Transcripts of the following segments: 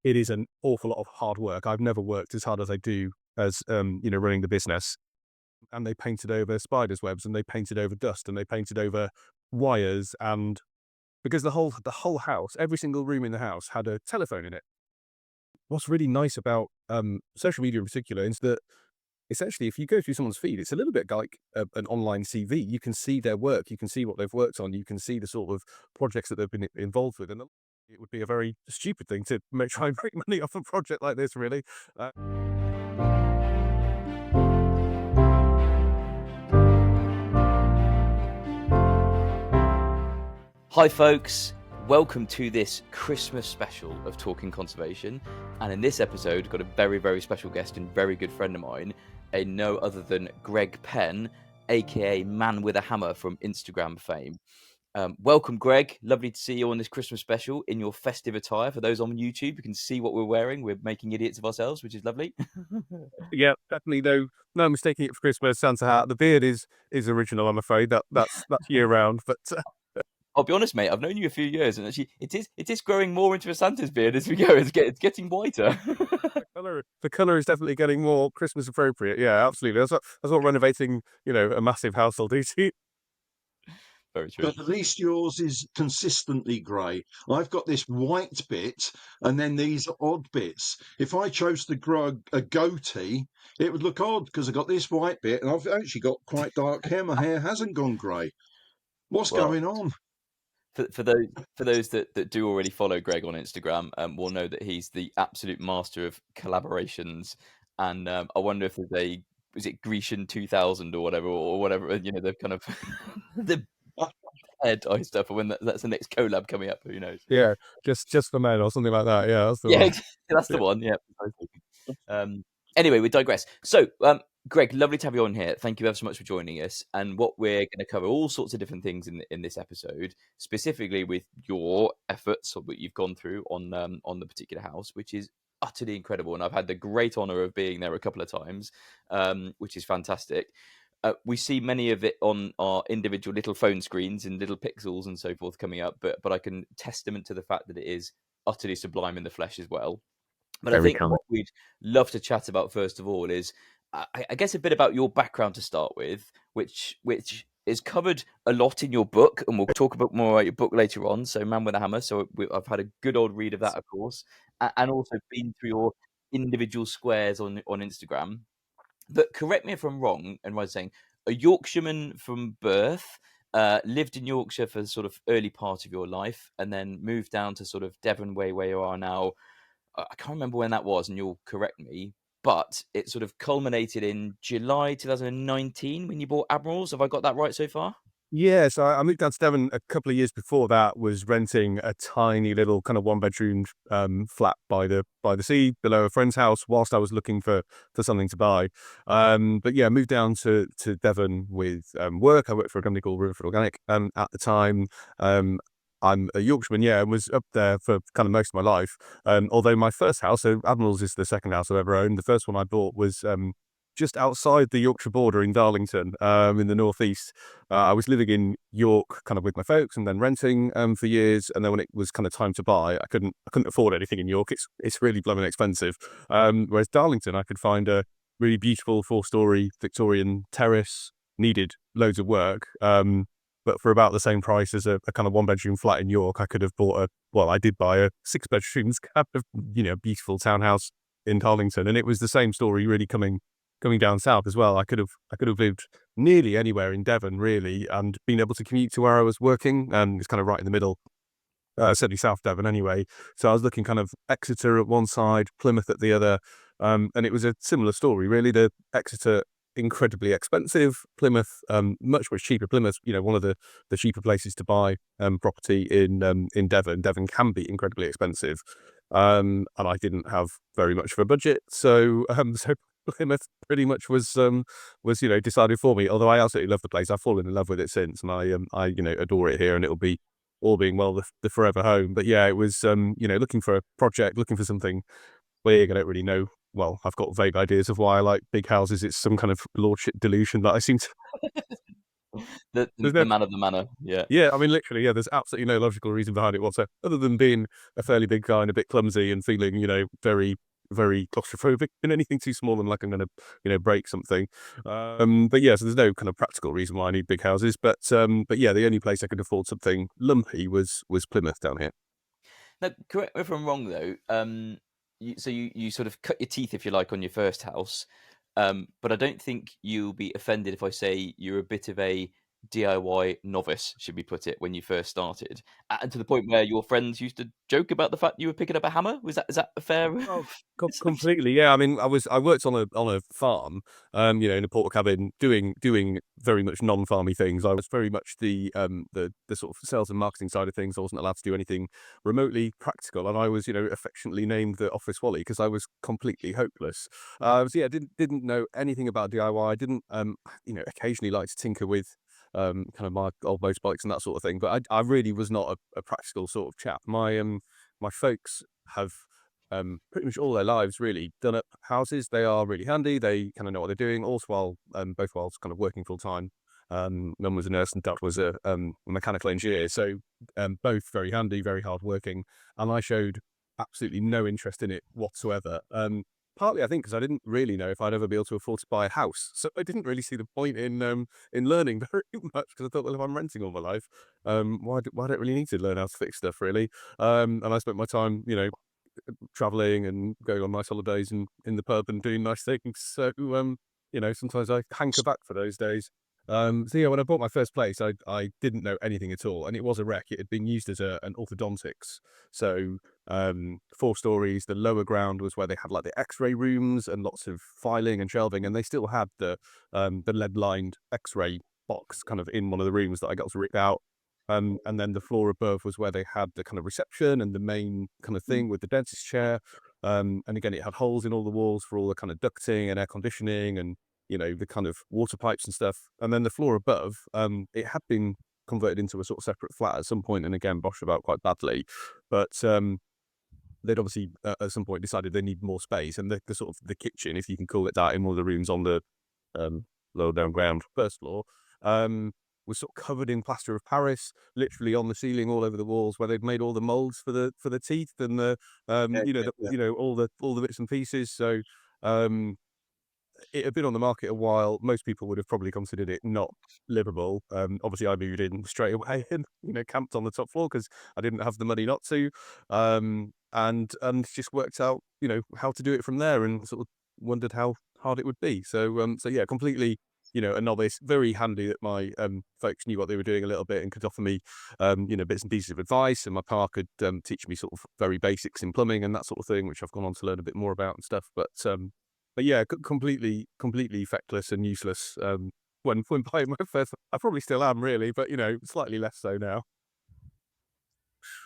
it is an awful lot of hard work. I've never worked as hard as I do as, running the business. And they painted over spiders' webs, and they painted over dust, and they painted over wires, and because the whole house, every single room in the house had a telephone in it. What's really nice about social media in particular is that essentially, if you go through someone's feed, it's a little bit like an online CV. You can see their work, you can see what they've worked on, you can see the sort of projects that they've been involved with, and it would be a very stupid thing to try and make money off a project like this, really. Uh, Hi folks, welcome to this Christmas special of Talking Conservation, and in this episode got a very, very special guest and very good friend of mine, no other than Greg Penn, aka Man with a Hammer from Instagram fame. Welcome Greg, lovely to see you on this Christmas special in your festive attire. For those on YouTube, you can see what we're wearing. We're making idiots of ourselves, which is lovely. yeah, definitely no mistaking it for Christmas. Santa hat. The beard is original, I'm afraid. That's year round, but I'll be honest, mate. I've known you a few years, and actually, it is growing more into a Santa's beard as we go. It's getting whiter. the color is definitely getting more Christmas appropriate. Yeah, absolutely. That's what renovating, a massive house will do to you. Very true. But at least yours is consistently grey. I've got this white bit and then these odd bits. If I chose to grow a goatee, it would look odd because I've got this white bit and I've actually got quite dark hair. My hair hasn't gone grey. What's Well, going on? for those that do already follow Greg on Instagram, will know that he's the absolute master of collaborations. And I wonder if there's was it Grecian 2000 or whatever, the kind of the hair dye stuff, or when that's the next collab coming up. Who knows? Yeah, just for men or something like that. Yeah, that's the Yeah, one. that's the Yeah. one. Yeah. Anyway, we digress. So, Greg, lovely to have you on here. Thank you ever so much for joining us. And what we're going to cover all sorts of different things in this episode, specifically with your efforts or what you've gone through on the particular house, which is utterly incredible. And I've had the great honor of being there a couple of times, which is fantastic. We see many of it on our individual little phone screens and little pixels and so forth coming up, but I can testament to the fact that it is utterly sublime in the flesh as well. But I Very think kind. what we'd love to chat about first of all is, I guess, a bit about your background to start with, which is covered a lot in your book, and we'll talk about more about your book later on. So, Man with a Hammer. So I've had a good old read of that, of course, and also been through your individual squares on Instagram. But correct me if I'm wrong, and right saying a Yorkshireman from birth. Lived in Yorkshire for the sort of early part of your life, and then moved down to sort of Devon way where you are now. I can't remember when that was, and you'll correct me, but it sort of culminated in July 2019 when you bought Admirals. Have I got that right so far? Yeah, so I moved down to Devon a couple of years before that, was renting a tiny little kind of one-bedroom flat by the sea below a friend's house whilst I was looking for something to buy. But yeah, moved down to Devon with work. I worked for a company called Rutherford Organic at the time. I'm a Yorkshireman, yeah, and was up there for kind of most of my life. Although my first house, so Admirals is the second house I've ever owned. The first one I bought was just outside the Yorkshire border in Darlington, in the northeast. I was living in York, kind of with my folks, and then renting for years. And then when it was kind of time to buy, I couldn't afford anything in York. It's really blooming expensive. Whereas Darlington, I could find a really beautiful 4-story Victorian terrace. Needed loads of work, but for about the same price as a kind of one-bedroom flat in York, I could have bought I did buy a 6 bedrooms kind of beautiful townhouse in Darlington, and it was the same story really coming down south as well. I could have lived nearly anywhere in Devon really, and been able to commute to where I was working, and it's kind of right in the middle, certainly South Devon anyway. So I was looking kind of Exeter at one side, Plymouth at the other, and it was a similar story really. The Exeter incredibly expensive, Plymouth much cheaper. Plymouth, one of the cheaper places to buy property in Devon. Devon can be incredibly expensive, and I didn't have very much of a budget, so Plymouth pretty much was decided for me. Although I absolutely love the place, I've fallen in love with it since, and I adore it here, and it'll be, all being well, the forever home. But yeah, it was looking for a project, looking for something big. I don't really know. Well, I've got vague ideas of why I like big houses. It's some kind of lordship delusion that I seem to The There's no the man of the manor. Yeah. Yeah, I mean, literally, yeah, there's absolutely no logical reason behind it whatsoever, other than being a fairly big guy and a bit clumsy and feeling, very, very claustrophobic in anything too small and like I'm gonna, break something. But yeah, so there's no kind of practical reason why I need big houses. But yeah, the only place I could afford something lumpy was Plymouth down here. Now, correct me if I'm wrong though. You sort of cut your teeth, if you like, on your first house. But I don't think you'll be offended if I say you're a bit of a DIY novice, should we put it, when you first started, and to the point where your friends used to joke about the fact you were picking up a hammer. Is that a fair Oh, assumption? completely. Yeah, I mean, I worked on a farm, in a porter cabin, doing very much non-farmy things. I was very much the sort of sales and marketing side of things. I wasn't allowed to do anything remotely practical, and I was, affectionately named the office wally because I was completely hopeless. Yeah, didn't know anything about DIY. I didn't, occasionally like to tinker with. Kind of my old motorbikes and that sort of thing, but I really was not a practical sort of chap. My folks have pretty much all their lives really done up houses. They are really handy. They kind of know what they're doing. Also, while both whilst kind of working full time. Mum was a nurse and dad was a mechanical engineer. So both very handy, very hard working. And I showed absolutely no interest in it whatsoever. Partly, I think, because I didn't really know if I'd ever be able to afford to buy a house. So I didn't really see the point in learning very much because I thought, well, if I'm renting all my life, why don't I really need to learn how to fix stuff really? And I spent my time, traveling and going on nice holidays and in the pub and doing nice things. So, sometimes I hanker back for those days. So yeah, when I bought my first place, I didn't know anything at all, and it was a wreck. It had been used as an orthodontics. So, 4 stories. The lower ground was where they had like the X-ray rooms and lots of filing and shelving, and they still had the lead-lined X-ray box kind of in one of the rooms that I got to rip out. And then the floor above was where they had the kind of reception and the main kind of thing with the dentist chair. And again, it had holes in all the walls for all the kind of ducting and air conditioning and, the kind of water pipes and stuff. And then the floor above, it had been converted into a sort of separate flat at some point, and again, bosh about quite badly. But they'd obviously at some point decided they need more space, and the sort of the kitchen, if you can call it that, in one of the rooms on the lower down ground, first floor, was sort of covered in plaster of Paris, literally on the ceiling, all over the walls, where they'd made all the molds for the teeth and Yeah, yeah, yeah. all the bits and pieces. So um, it had been on the market a while. Most people would have probably considered it not livable. Obviously, I moved in straight away and camped on the top floor because I didn't have the money not to, and just worked out how to do it from there, and sort of wondered how hard it would be. So yeah, completely. A novice. Very handy that my folks knew what they were doing a little bit and could offer me, bits and pieces of advice. And my pa could teach me sort of very basics in plumbing and that sort of thing, which I've gone on to learn a bit more about and stuff. But yeah, completely feckless and useless, when buying my first. I probably still am really, but, slightly less so now.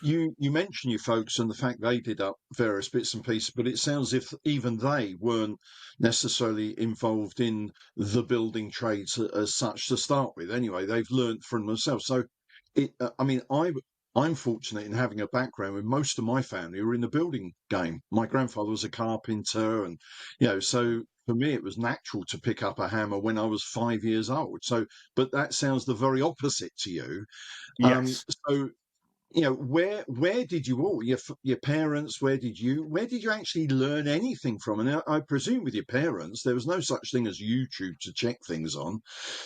You mentioned your folks and the fact they did up various bits and pieces, but it sounds as if even they weren't necessarily involved in the building trades as such to start with. Anyway, they've learnt from themselves. So, I mean, I'm fortunate in having a background where most of my family were in the building game. My grandfather was a carpenter, and so for me it was natural to pick up a hammer when I was 5 years old. So, but that sounds the very opposite to you. Um, Yes. so where did you all your parents, where did you actually learn anything from? And I presume with your parents there was no such thing as YouTube to check things on,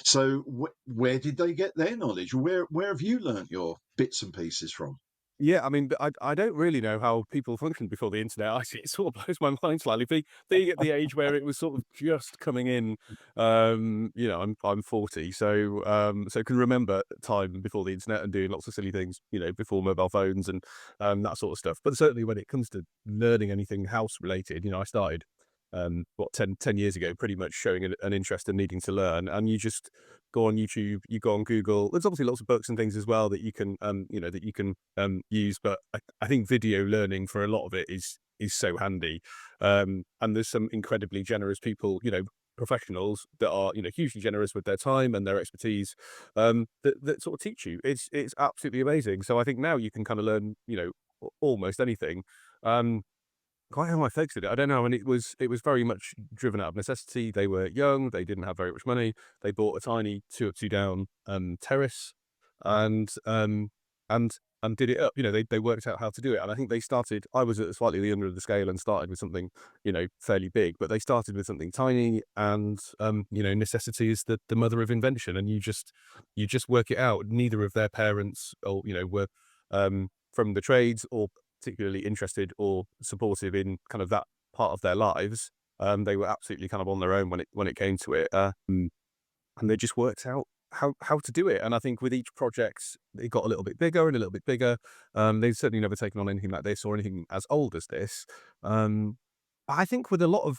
so where did they get their knowledge? Where have you learnt your bits and pieces from? Yeah, I mean, I don't really know how people functioned before the internet. Actually, it sort of blows my mind slightly. Being at the age where it was sort of just coming in, I'm 40, so can remember time before the internet and doing lots of silly things, before mobile phones and that sort of stuff. But certainly when it comes to learning anything house related, I started 10 years ago, pretty much showing an interest and needing to learn, and you just go on YouTube, you go on Google. There's obviously lots of books and things as well that you can, use. But I think video learning for a lot of it is so handy. And there's some incredibly generous people, professionals that are, hugely generous with their time and their expertise, that sort of teach you. It's absolutely amazing. So I think now you can kind of learn, almost anything. Um, quite how my folks did it. I don't know, and it was very much driven out of necessity. They were young, they didn't have very much money. They bought a tiny two up, two down terrace, and and and did it up. They worked out how to do it, and I think they started. I was at slightly the under of the scale and started with something fairly big, but they started with something tiny, and necessity is the mother of invention, and you just work it out. Neither of their parents or were from the trades or particularly interested or supportive in kind of that part of their lives. They were absolutely kind of on their own when it came to it, and they just worked out how to do it. And I think with each project, it got a little bit bigger and a little bit bigger. They've certainly never taken on anything like this or anything as old as this. I think with a lot of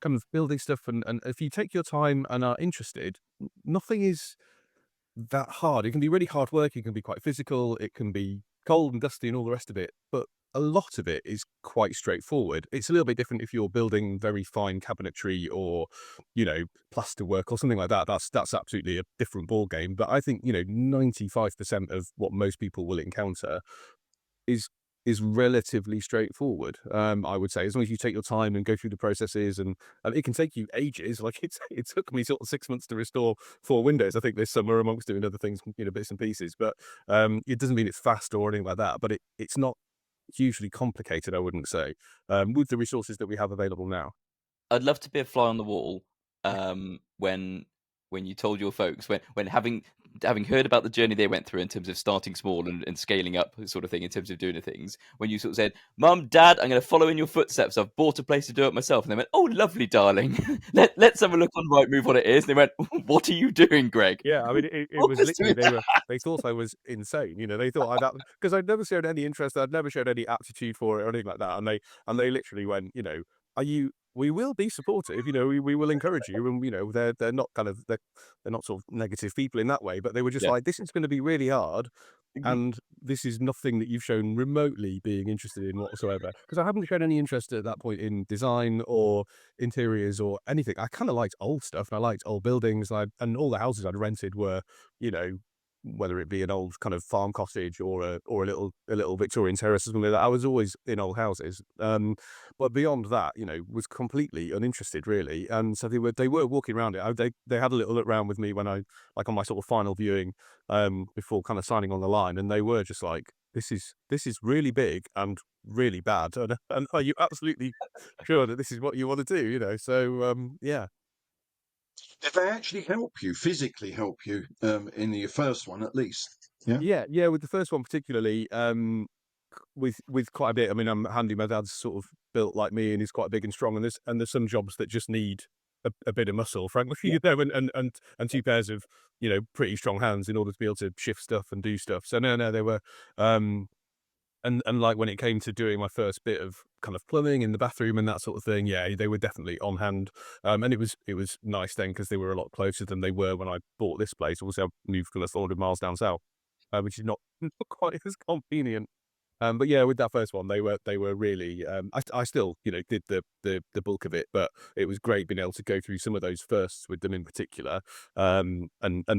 kind of building stuff, and if you take your time and are interested, nothing is that hard. It can be really hard work, it can be quite physical, it can be cold and dusty and all the rest of it, but a lot of it is quite straightforward. It's a little bit different if you're building very fine cabinetry or, plaster work or something like that. That's absolutely a different ball game. But I think, 95% of what most people will encounter is is relatively straightforward. I would say, as long as you take your time and go through the processes, and it can take you ages. Like it took me sort of 6 months to restore 4 windows. I think this summer, amongst doing other things, bits and pieces. But it doesn't mean it's fast or anything like that. But it's not hugely complicated, I wouldn't say, with the resources that we have available now. I'd love to be a fly on the wall, when you told your folks, when having heard about the journey they went through in terms of starting small and scaling up sort of thing in terms of doing the things, when you sort of said, "Mum, Dad, I'm gonna follow in your footsteps. I've bought a place to do it myself." And they went, "Oh, lovely, darling. Let's have a look on Rightmove what it is." And they went, "What are you doing, Greg? Yeah, I mean, it Talk was us through literally that." they thought I was insane. They thought I'd because I'd never showed any interest, I'd never showed any aptitude for it or anything like that, and they literally went, "Are you? We will be supportive. We will encourage you." And they're not they're not sort of negative people in that way, but they were just Yeah. like, "This is going to be really hard." Mhm. And this is nothing that you've shown remotely being interested in whatsoever. Because I haven't shown any interest at that point in design or interiors or anything. I kind of liked old stuff and I liked old buildings. And all the houses I'd rented were, you know, whether it be an old kind of farm cottage or a little Victorian terrace or something like that. I was always in old houses. But beyond that, was completely uninterested really. And so they were walking around it. They had a little look around with me when I like on my sort of final viewing before kind of signing on the line, and they were just like, "This is really big and really bad, and are you absolutely sure that this is what you want to do?" So yeah, Did they actually help you, physically help you, in the first one at least? Yeah. yeah. With the first one particularly, with quite a bit. I mean, I'm handy. My dad's sort of built like me, and he's quite big and strong. And there's some jobs that just need a bit of muscle, frankly, Yeah. and two pairs of pretty strong hands in order to be able to shift stuff and do stuff. So no, they were. And like when it came to doing my first bit of kind of plumbing in the bathroom and that sort of thing, yeah, they were definitely on hand. And it was nice then because they were a lot closer than they were when I bought this place. Obviously, I moved from 400 miles down south, which is not, not quite as convenient. But yeah, with that first one, they were really. I still did the bulk of it, but it was great being able to go through some of those firsts with them in particular, and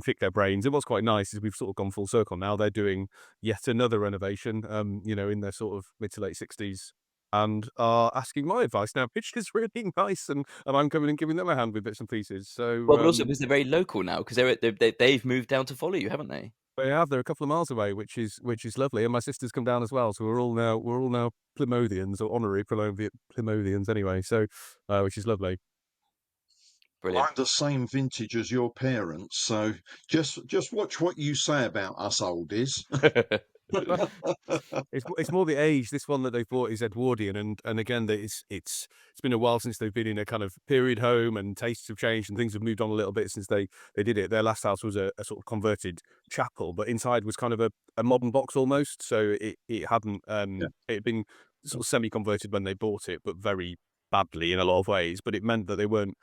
pick their brains. And what's quite nice is we've sort of gone full circle now. They're doing yet another renovation, in their sort of mid to late 60s. And are asking my advice now, which is really nice, and I'm coming and giving them a hand with bits and pieces. So Well, but also because they're very local now, because they've moved down to follow you, haven't they? they have. They're a couple of miles away, which is lovely. And my sister's come down as well, so we're all now Plymothians or honorary Plymothians anyway. So, which is lovely. Well, Brilliant. I'm the same vintage as your parents, so just watch what you say about us oldies. It's more the age. This one that they bought is Edwardian, and again, that it's been a while since they've been in a kind of period home, and tastes have changed, and things have moved on a little bit since they did it. Their last house was a sort of converted chapel, but inside was kind of a modern box almost. So it hadn't Yeah. it had been sort of semi converted when they bought it, but very badly in a lot of ways. But it meant that they weren't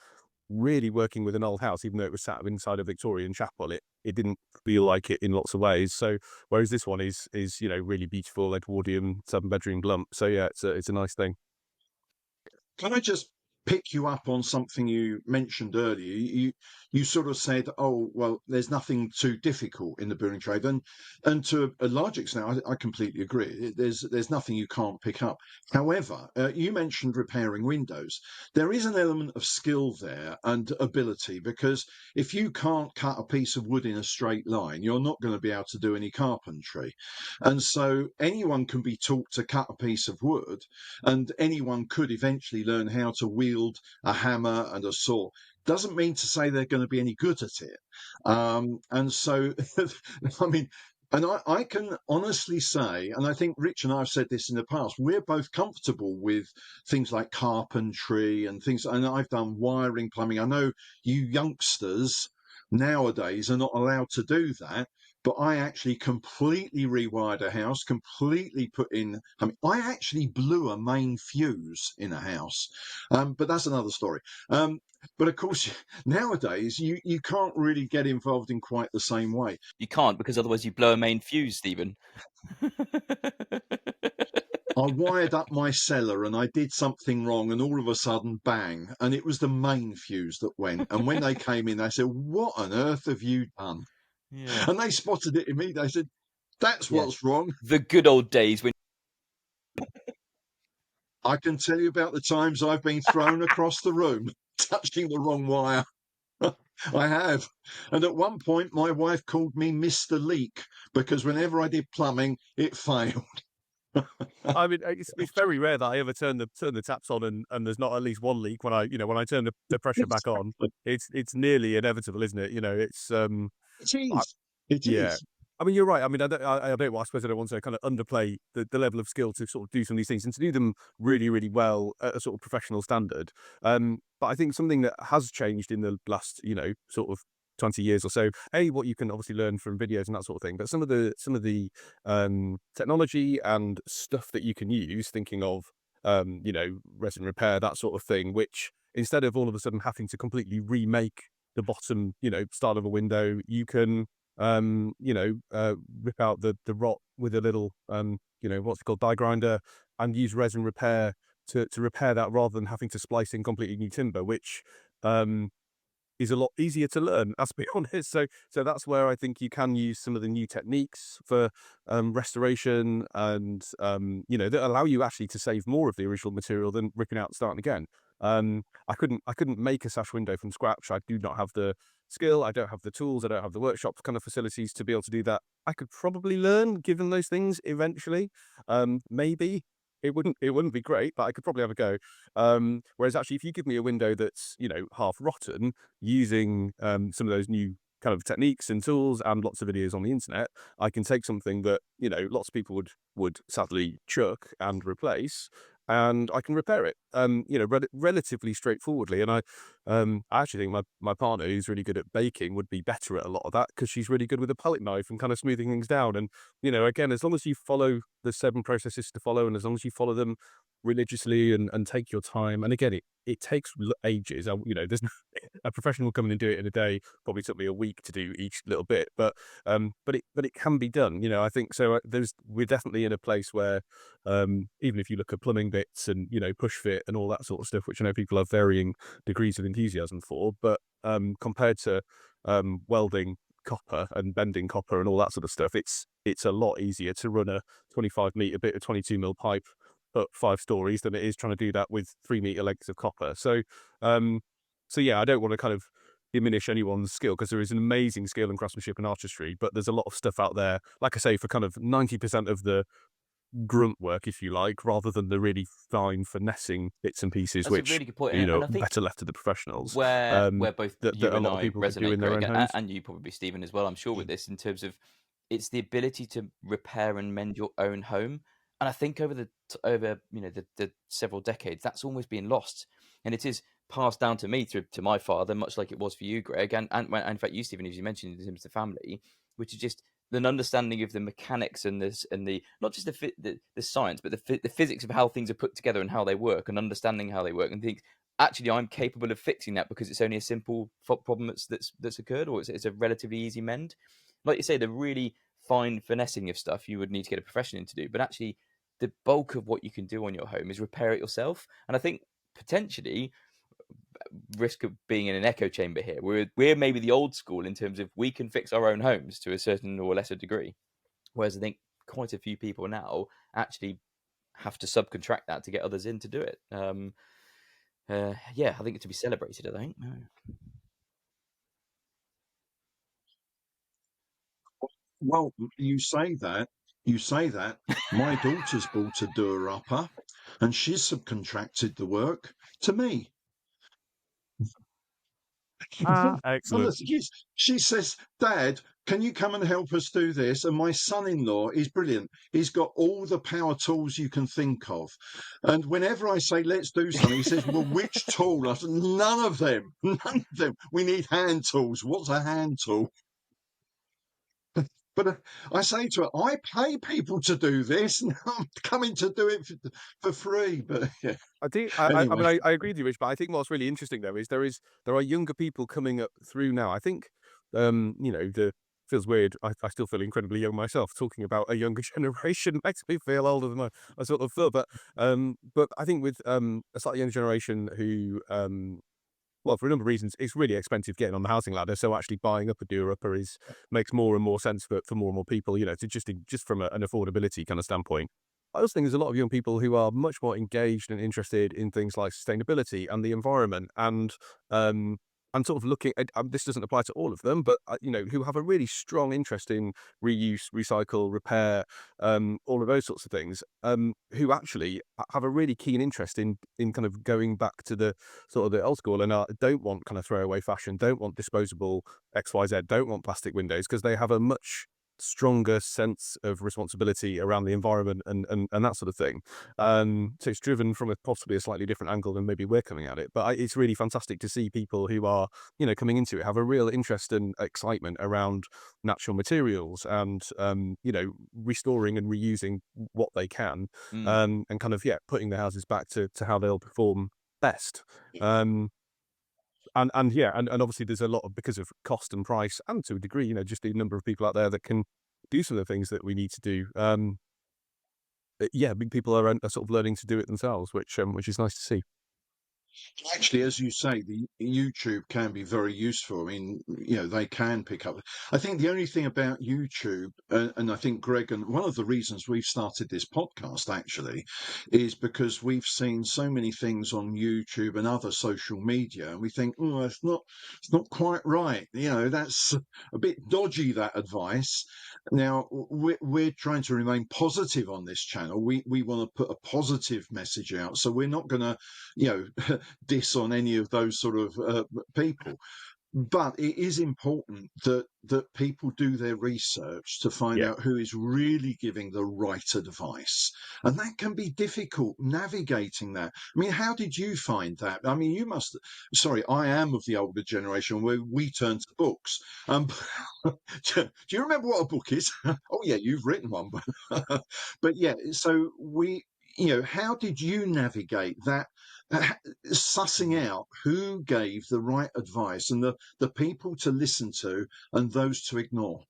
really working with an old house, even though it was sat inside a Victorian chapel. It didn't feel like it in lots of ways. So whereas this one is really beautiful Edwardian 7 bedroom lump. So yeah, it's a nice thing. Can I just pick you up on something you mentioned earlier. You sort of said, "Oh, well, there's nothing too difficult in the building trade," and to a large extent, I completely agree. There's nothing you can't pick up. However, you mentioned repairing windows. There is an element of skill there and ability, because if you can't cut a piece of wood in a straight line, you're not going to be able to do any carpentry. And so anyone can be taught to cut a piece of wood, and anyone could eventually learn how to wield a hammer and a saw. Doesn't mean to say they're going to be any good at it. And so, I mean, and I can honestly say, and I think Rich and I have said this in the past, we're both comfortable with things like carpentry and things, and I've done wiring, plumbing. I know you youngsters nowadays are not allowed to do that, but I actually completely rewired a house, completely put in. I mean, I actually blew a main fuse in a house, but that's another story. But of course, nowadays you can't really get involved in quite the same way. You can't, because otherwise you blow a main fuse, Stephen. I wired up my cellar and I did something wrong, and all of a sudden, bang! And it was the main fuse that went. And when they came in, they said, "What on earth have you done?" Yeah. And they spotted it immediately. They said, "That's Yeah. what's wrong." The good old days when I can tell you about the times I've been thrown across the room touching the wrong wire. I have. And at one point, my wife called me Mr. Leak, because whenever I did plumbing, it failed. I mean, it's very rare that I ever turn the taps on and there's not at least one leak when I turn the pressure back on. It's nearly inevitable, isn't it? It's It I, is. It yeah. is. I mean, you're right. I mean, I suppose I don't want to kind of underplay the level of skill to sort of do some of these things and to do them really, really well at a sort of professional standard. But I think something that has changed in the last, sort of 20 years or so, what you can obviously learn from videos and that sort of thing, but some of the technology and stuff that you can use, thinking of, resin repair, that sort of thing, which instead of all of a sudden having to completely remake the bottom, style of a window, you can rip out the rot with a little, what's it called, die grinder, and use resin repair to repair that rather than having to splice in completely new timber, which um, is a lot easier to learn, let's be honest. So that's where I think you can use some of the new techniques for restoration and that allow you actually to save more of the original material than ripping out and starting again. I couldn't make a sash window from scratch. I do not have the skill. I don't have the tools. I don't have the workshop kind of facilities to be able to do that. I could probably learn given those things eventually. Maybe it wouldn't be great, but I could probably have a go. Whereas actually, if you give me a window that's half rotten, using some of those new kind of techniques and tools and lots of videos on the internet, I can take something that lots of people would sadly chuck and replace, and I can repair it. Relatively straightforwardly. And I actually think my partner, who's really good at baking, would be better at a lot of that because she's really good with a palette knife and kind of smoothing things down. And again, as long as you follow the 7 processes to follow, and as long as you follow them religiously and take your time, and again, it takes ages. There's a professional will come in and do it in a day. Probably took me a week to do each little bit, but it can be done. I think so. We're definitely in a place where even if you look at plumbing bits and push fit and all that sort of stuff, which I know people have varying degrees of enthusiasm for, but compared to welding copper and bending copper and all that sort of stuff, it's a lot easier to run a 25-meter bit of 22 mm pipe up 5 stories than it is trying to do that with 3-meter lengths of copper. So yeah, I don't want to kind of diminish anyone's skill, because there is an amazing skill in craftsmanship and artistry, but there's a lot of stuff out there, like I say, for kind of 90% of the grunt work, if you like, rather than the really fine finessing bits and pieces, that's a which really good point, and I think better left to the professionals. where both That you a and lot of I people could do resonate, in their Greg, own homes. and you probably, Stephen, as well, I'm sure, with this, in terms of it's the ability to repair and mend your own home. And I think over the several decades, that's almost been lost, and it is passed down to me through to my father, much like it was for you, Greg, and in fact you, Stephen, as you mentioned, in terms of the family, which is just an understanding of the mechanics and this and the not just the science, but the physics of how things are put together and how they work, and understanding how they work, and think actually I'm capable of fixing that because it's only a simple problem that's occurred, or it's a relatively easy mend. Like you say, the really fine finessing of stuff you would need to get a profession in to do, but actually the bulk of what you can do on your home is repair it yourself. And I think potentially risk of being in an echo chamber here. We're maybe the old school in terms of we can fix our own homes to a certain or lesser degree, whereas I think quite a few people now actually have to subcontract that to get others in to do it. Yeah, I think it's to be celebrated. I think. Well, you say that. My daughter's bought a doer-upper, and she's subcontracted the work to me. Ah, excellent. Honestly, she says, "Dad, can you come and help us do this?" And my son-in-law is brilliant. He's got all the power tools you can think of. And whenever I say, "Let's do something," he says, "Well, which tool?" I said, "None of them. None of them. We need hand tools." What's a hand tool? But I say to her, "I pay people to do this, and I'm coming to do it for free." But yeah, I do. I anyway. mean, I agree with you, Rich. But I think what's really interesting though is there are younger people coming up through now. I think, the feels weird. I still feel incredibly young myself. Talking about a younger generation makes me feel older than I sort of feel. But I think with a slightly younger generation who well, for a number of reasons, it's really expensive getting on the housing ladder. So actually buying up a doer-upper is makes more and more sense for more and more people, to just from an affordability kind of standpoint. I also think there's a lot of young people who are much more engaged and interested in things like sustainability and the environment um, and sort of looking at, this doesn't apply to all of them, but, who have a really strong interest in reuse, recycle, repair, all of those sorts of things, who actually have a really keen interest in kind of going back to the sort of the old school and don't want kind of throwaway fashion, don't want disposable XYZ, don't want plastic windows because they have a much stronger sense of responsibility around the environment and that sort of thing. So it's driven from possibly a slightly different angle than maybe we're coming at it. But it's really fantastic to see people who are, coming into it have a real interest and excitement around natural materials and, restoring and reusing what they can, Mm, and kind of, yeah, putting their houses back to how they'll perform best. Um, and yeah, and obviously there's a lot of because of cost and price, and to a degree, just the number of people out there that can do some of the things that we need to do. Yeah, big people are sort of learning to do it themselves, which is nice to see. Actually, as you say, the YouTube can be very useful. I mean, they can pick up. I think the only thing about YouTube, and I think Greg, and one of the reasons we've started this podcast actually, is because we've seen so many things on YouTube and other social media, and we think, oh, it's not quite right. That's a bit dodgy, that advice. Now, we're trying to remain positive on this channel. We want to put a positive message out, so we're not going to, diss on any of those sort of people. But it is important that people do their research to find Yeah. out who is really giving the right advice, and that can be difficult navigating that. I mean, how did you find that? I mean, you must. Sorry, I am of the older generation where we turn to books. Do you remember what a book is? Oh yeah, you've written one, but yeah. So how did you navigate that? uh, Sussing out who gave the right advice and the people to listen to and those to ignore.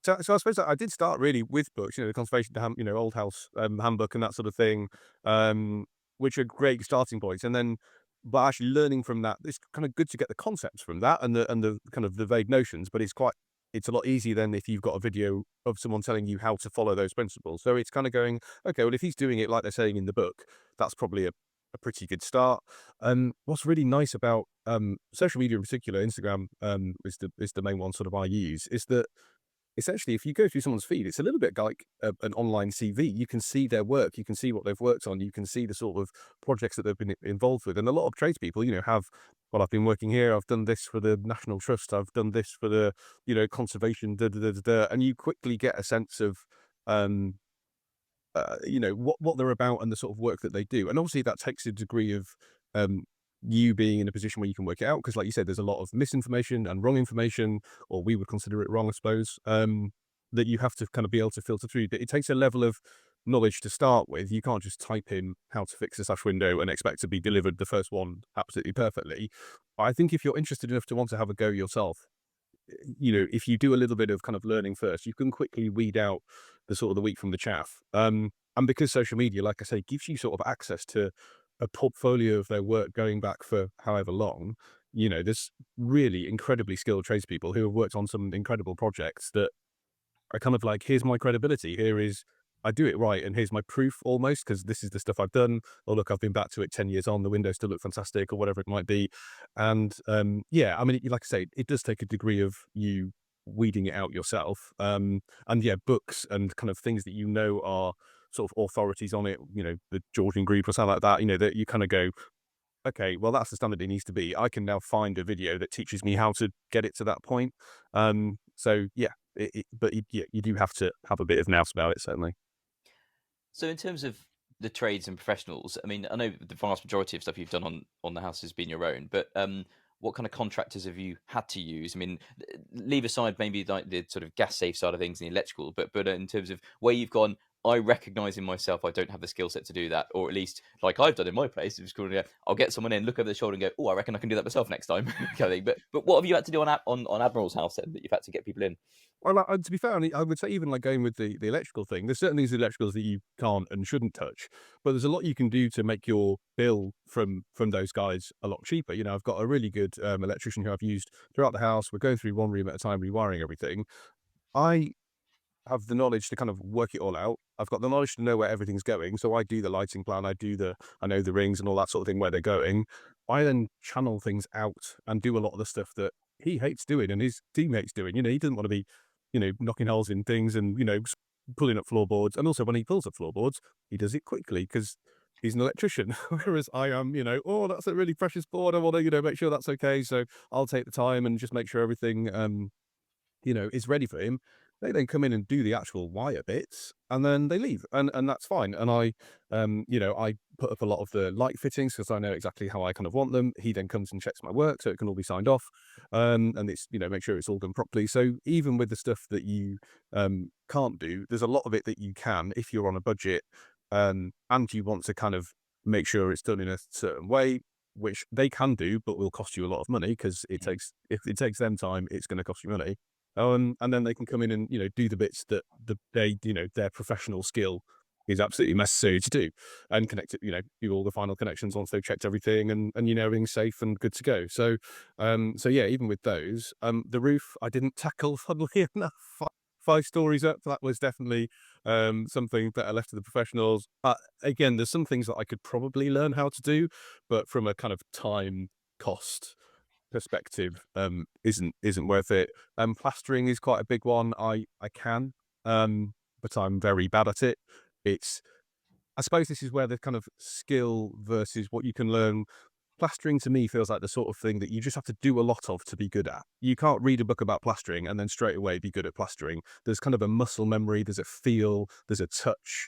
So I suppose I did start really with books, the conservation, old house handbook and that sort of thing, um, which are great starting points. And then, but actually learning from that, it's kind of good to get the concepts from that and the kind of the vague notions. But it's a lot easier than if you've got a video of someone telling you how to follow those principles. So it's kind of going, okay, well, if he's doing it like they're saying in the book, that's probably a pretty good start. What's really nice about social media in particular, Instagram is the main one sort of I use, is that essentially, if you go through someone's feed, it's a little bit like an online CV. You can see their work, you can see what they've worked on, you can see the sort of projects that they've been involved with. And a lot of tradespeople, have, well, I've been working here, I've done this for the National Trust, I've done this for the, conservation, da, da, da, da, da, and you quickly get a sense of, um, what they're about and the sort of work that they do. And obviously that takes a degree of um, you being in a position where you can work it out. Because like you said, there's a lot of misinformation and wrong information, or we would consider it wrong, I suppose, that you have to kind of be able to filter through. But it takes a level of knowledge to start with. You can't just type in how to fix a sash window and expect to be delivered the first one absolutely perfectly. I think if you're interested enough to want to have a go yourself, if you do a little bit of kind of learning first, you can quickly weed out the sort of the wheat from the chaff. And because social media, like I say, gives you sort of access to a portfolio of their work going back for however long, there's really incredibly skilled tradespeople who have worked on some incredible projects that are kind of like, here's my credibility. Here is, I do it right, and here's my proof almost, because this is the stuff I've done. Or look, I've been back to it 10 years on. The windows still look fantastic, or whatever it might be. And yeah, I mean, like I say, it does take a degree of you weeding it out yourself. And yeah, books and kind of things that are sort of authorities on it. The Georgian group or something like that. That you kind of go, okay, well, that's the standard it needs to be. I can now find a video that teaches me how to get it to that point. So yeah, yeah, you do have to have a bit of nous about it, certainly. So in terms of the trades and professionals, I mean, I know the vast majority of stuff you've done on the house has been your own, but what kind of contractors have you had to use? I mean, leave aside maybe like the sort of gas safe side of things and the electrical, but in terms of where you've gone, I recognise in myself I don't have the skill set to do that, or at least like I've done in my place. It's called, I'll get someone in, look over the shoulder, and go, "Oh, I reckon I can do that myself next time." kind of thing. But what have you had to do on Admiral's house then that you've had to get people in? Well, to be fair, I would say even like going with the electrical thing, there's certain things electricals that you can't and shouldn't touch, but there's a lot you can do to make your bill from those guys a lot cheaper. I've got a really good electrician who I've used throughout the house. We're going through one room at a time, rewiring everything. I have the knowledge to kind of work it all out. I've got the knowledge to know where everything's going. So I do the lighting plan, I know the rings and all that sort of thing, where they're going. I then channel things out and do a lot of the stuff that he hates doing and his teammates doing. He doesn't want to be, knocking holes in things and, pulling up floorboards. And also when he pulls up floorboards, he does it quickly because he's an electrician. Whereas I am, oh, that's a really precious board. I want to, make sure that's okay. So I'll take the time and just make sure everything, is ready for him. They then come in and do the actual wire bits, and then they leave, and that's fine. And I put up a lot of the light fittings because I know exactly how I kind of want them. He then comes and checks my work, so it can all be signed off, and it's make sure it's all done properly. So even with the stuff that you can't do, there's a lot of it that you can if you're on a budget, and you want to kind of make sure it's done in a certain way, which they can do, but will cost you a lot of money because if it takes them time, it's going to cost you money. And then they can come in and do the bits that their professional skill is absolutely necessary to do, and connect it. Do all the final connections once they've checked everything, and everything's safe and good to go. So yeah, even with those, the roof I didn't tackle. Funnily enough, five stories up, that was definitely something that I left to the professionals. Again, there's some things that I could probably learn how to do, but from a kind of time cost perspective, isn't worth it. Plastering is quite a big one. I can, but I'm very bad at it. It's I suppose this is where the kind of skill versus what you can learn. Plastering to me feels like the sort of thing that you just have to do a lot of to be good at. You can't read a book about plastering and then straight away be good at plastering. There's kind of a muscle memory, there's a feel, there's a touch.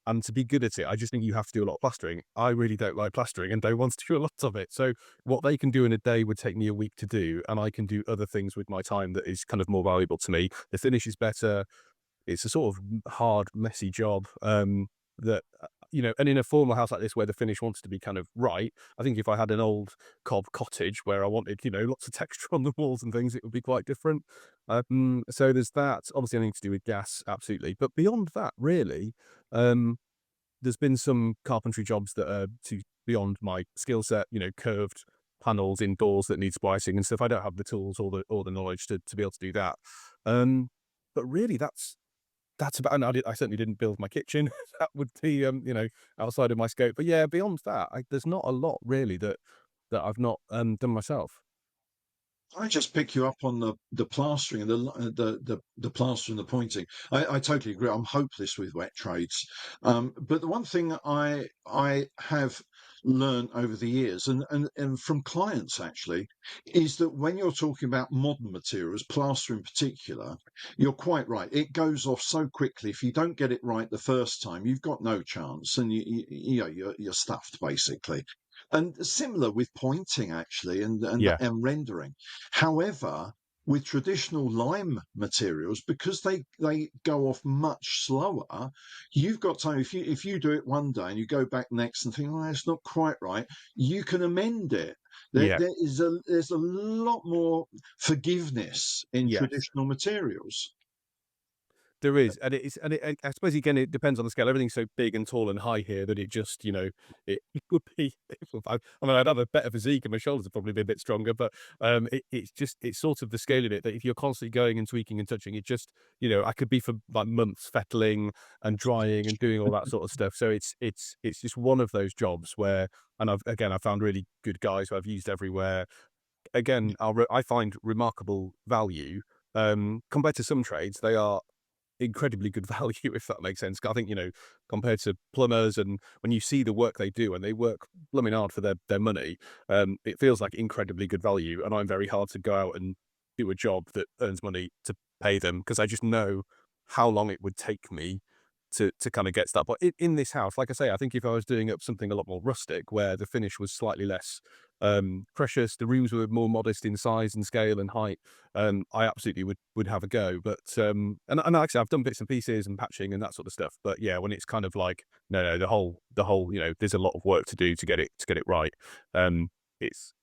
And to be good at it, I just think you have to do a lot of plastering. I really don't like plastering and don't want to do a lot of it. So what they can do in a day would take me a week to do, and I can do other things with my time that is kind of more valuable to me. The finish is better. It's a sort of hard, messy job. That and in a formal house like this where the finish wants to be kind of right, I think if I had an old cob cottage where I wanted lots of texture on the walls and things, it would be quite different. So there's that. Obviously anything to do with gas, absolutely, but beyond that, really, there's been some carpentry jobs that are beyond my skill set. Curved panels indoors that need splicing and stuff. I don't have the tools or the knowledge to be able to do that. But really, that's about, and I certainly didn't build my kitchen. That would be, outside of my scope. But yeah, beyond that, there's not a lot really that I've not done myself. I just pick you up on the plastering and the plastering and the pointing. I totally agree. I'm hopeless with wet trades. But the one thing I have learned over the years and from clients actually is that when you're talking about modern materials, plaster in particular, you're quite right. It goes off so quickly. If you don't get it right the first time, you've got no chance, and you're stuffed basically. And similar with pointing actually, Yeah, and rendering. However, with traditional lime materials, because they go off much slower, you've got time. If you do it one day and you go back next and think, oh, it's not quite right, you can amend it. There, yeah, there's a lot more forgiveness in yes. traditional materials. There is, and it is, and I suppose again it depends on the scale. Everything's so big and tall and high here that it just, it would be. I mean, I'd have a better physique and my shoulders would probably be a bit stronger, but it's sort of the scale of it that if you're constantly going and tweaking and touching, it just, I could be for like months fettling and drying and doing all that sort of stuff. So it's just one of those jobs where, and I found really good guys who I've used everywhere. Again, I find remarkable value. Compared to some trades, they are incredibly good value, if that makes sense. I think, compared to plumbers, and when you see the work they do and they work blooming hard for their money, it feels like incredibly good value. And I'm very hard to go out and do a job that earns money to pay them because I just know how long it would take me to kind of get to that. But in this house, like I say, I think if I was doing up something a lot more rustic where the finish was slightly less precious, the rooms were more modest in size and scale and height, I absolutely would have a go. But and like I said, I've done bits and pieces and patching and that sort of stuff. But yeah, when it's kind of like no, the whole, there's a lot of work to do to get it right. It's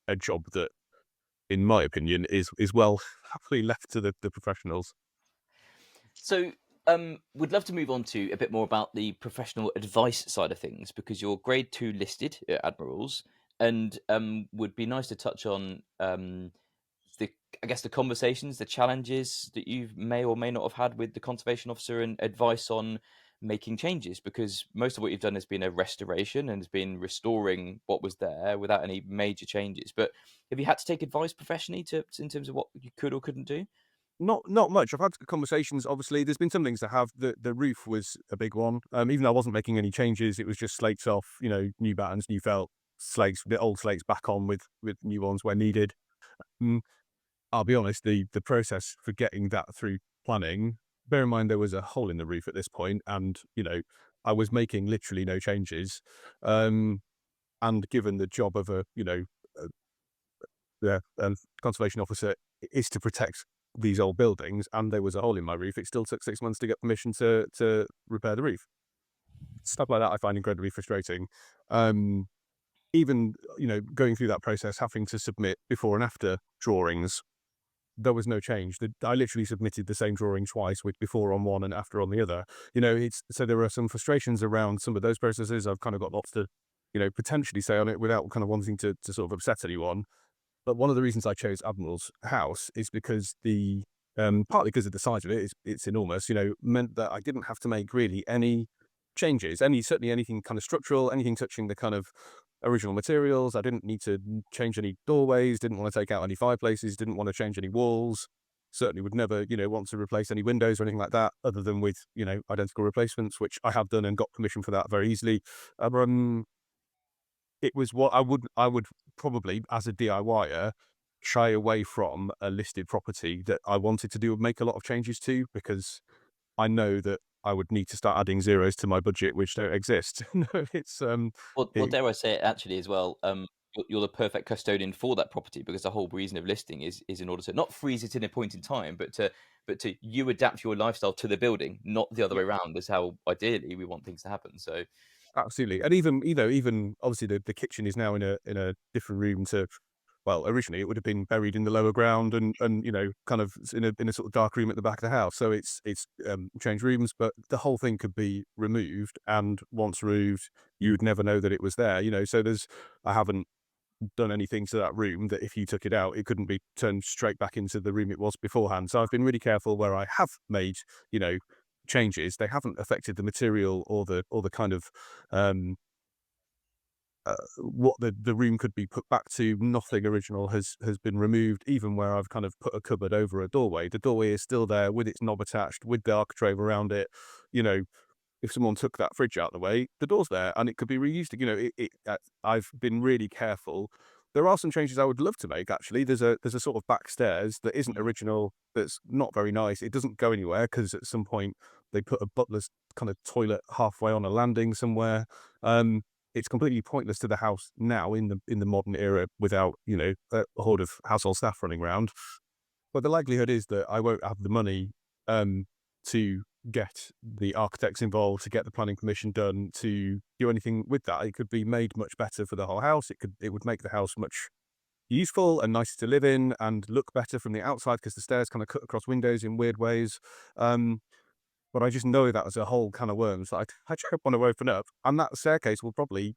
a job that, in my opinion, is well happily left to the professionals. So, would love to move on to a bit more about the professional advice side of things because you're grade two listed at Admirals, and would be nice to touch on the I guess the conversations, the challenges that you may or may not have had with the conservation officer and advice on making changes because most of what you've done has been a restoration and has been restoring what was there without any major changes. But have you had to take advice professionally to in terms of what you could or couldn't do? Not much. I've had conversations. Obviously, there's been some things that have the roof was a big one. Even though I wasn't making any changes, it was just slates off. New battens, new felt, slates, the old slates back on with new ones where needed. Mm, I'll be honest. The process for getting that through planning. Bear in mind there was a hole in the roof at this point, and I was making literally no changes. And given the job of the conservation officer is to protect these old buildings, and there was a hole in my roof, it still took 6 months to get permission to repair the roof. Stuff like that I find incredibly frustrating. Um, Even going through that process, having to submit before and after drawings, there was no change. I literally submitted the same drawing twice, with before on one and after on the other. It's so there are some frustrations around some of those processes. I've kind of got lots to potentially say on it without kind of wanting to sort of upset anyone. But one of the reasons I chose Admiral's house is because partly because of the size of it, it's enormous, meant that I didn't have to make really any changes, certainly anything kind of structural, anything touching the kind of original materials. I didn't need to change any doorways, didn't want to take out any fireplaces, didn't want to change any walls. Certainly would never, want to replace any windows or anything like that, other than with, identical replacements, which I have done and got permission for that very easily. It was what I would probably, as a DIYer, shy away from a listed property that I wanted to do make a lot of changes to, because I know that I would need to start adding zeros to my budget, which don't exist. No, Well, it dare I say it actually as well, you're the perfect custodian for that property because the whole reason of listing is in order to not freeze it in a point in time, but to you adapt your lifestyle to the building, not the other yeah, way around. Is how ideally we want things to happen. So absolutely. And even obviously the kitchen is now in a different room to, well, originally it would have been buried in the lower ground and kind of in a sort of dark room at the back of the house. So it's changed rooms, but the whole thing could be removed, and once removed, you'd never know that it was there. So I haven't done anything to that room that if you took it out, it couldn't be turned straight back into the room it was beforehand. So I've been really careful where I have made, you know, changes. They haven't affected the material or the kind of what the room could be put back to. Nothing original has been removed. Even where I've kind of put a cupboard over a doorway, the doorway is still there with its knob attached, with the architrave around it. You know, if someone took that fridge out of the way, the door's there and it could be reused. I've been really careful. There are some changes I would love to make. Actually, there's a sort of back stairs that isn't mm. original. That's not very nice. It doesn't go anywhere because at some point they put a butler's kind of toilet halfway on a landing somewhere. Um, it's completely pointless to the house now in the modern era without a horde of household staff running around. But the likelihood is that I won't have the money to get the architects involved, to get the planning permission done, to do anything with that. It could be made much better for the whole house. It would make the house much useful and nicer to live in and look better from the outside because the stairs kind of cut across windows in weird ways. Um, but I just know that as a whole can of worms that I don't want to open up. And that staircase will probably,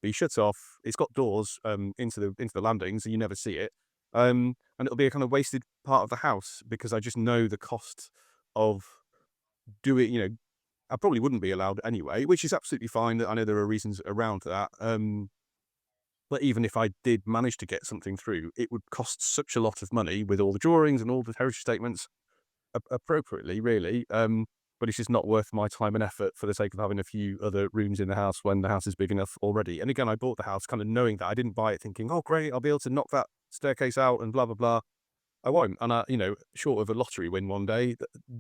be shut off. It's got doors into the landings, and you never see it. And it'll be a kind of wasted part of the house because I just know the cost of doing. I probably wouldn't be allowed anyway, which is absolutely fine. I know there are reasons around that. But even if I did manage to get something through, it would cost such a lot of money with all the drawings and all the heritage statements appropriately, really. But it's just not worth my time and effort for the sake of having a few other rooms in the house when the house is big enough already. And again, I bought the house kind of knowing that I didn't buy it thinking, oh, great, I'll be able to knock that staircase out and blah, blah, blah. I won't. And short of a lottery win one day,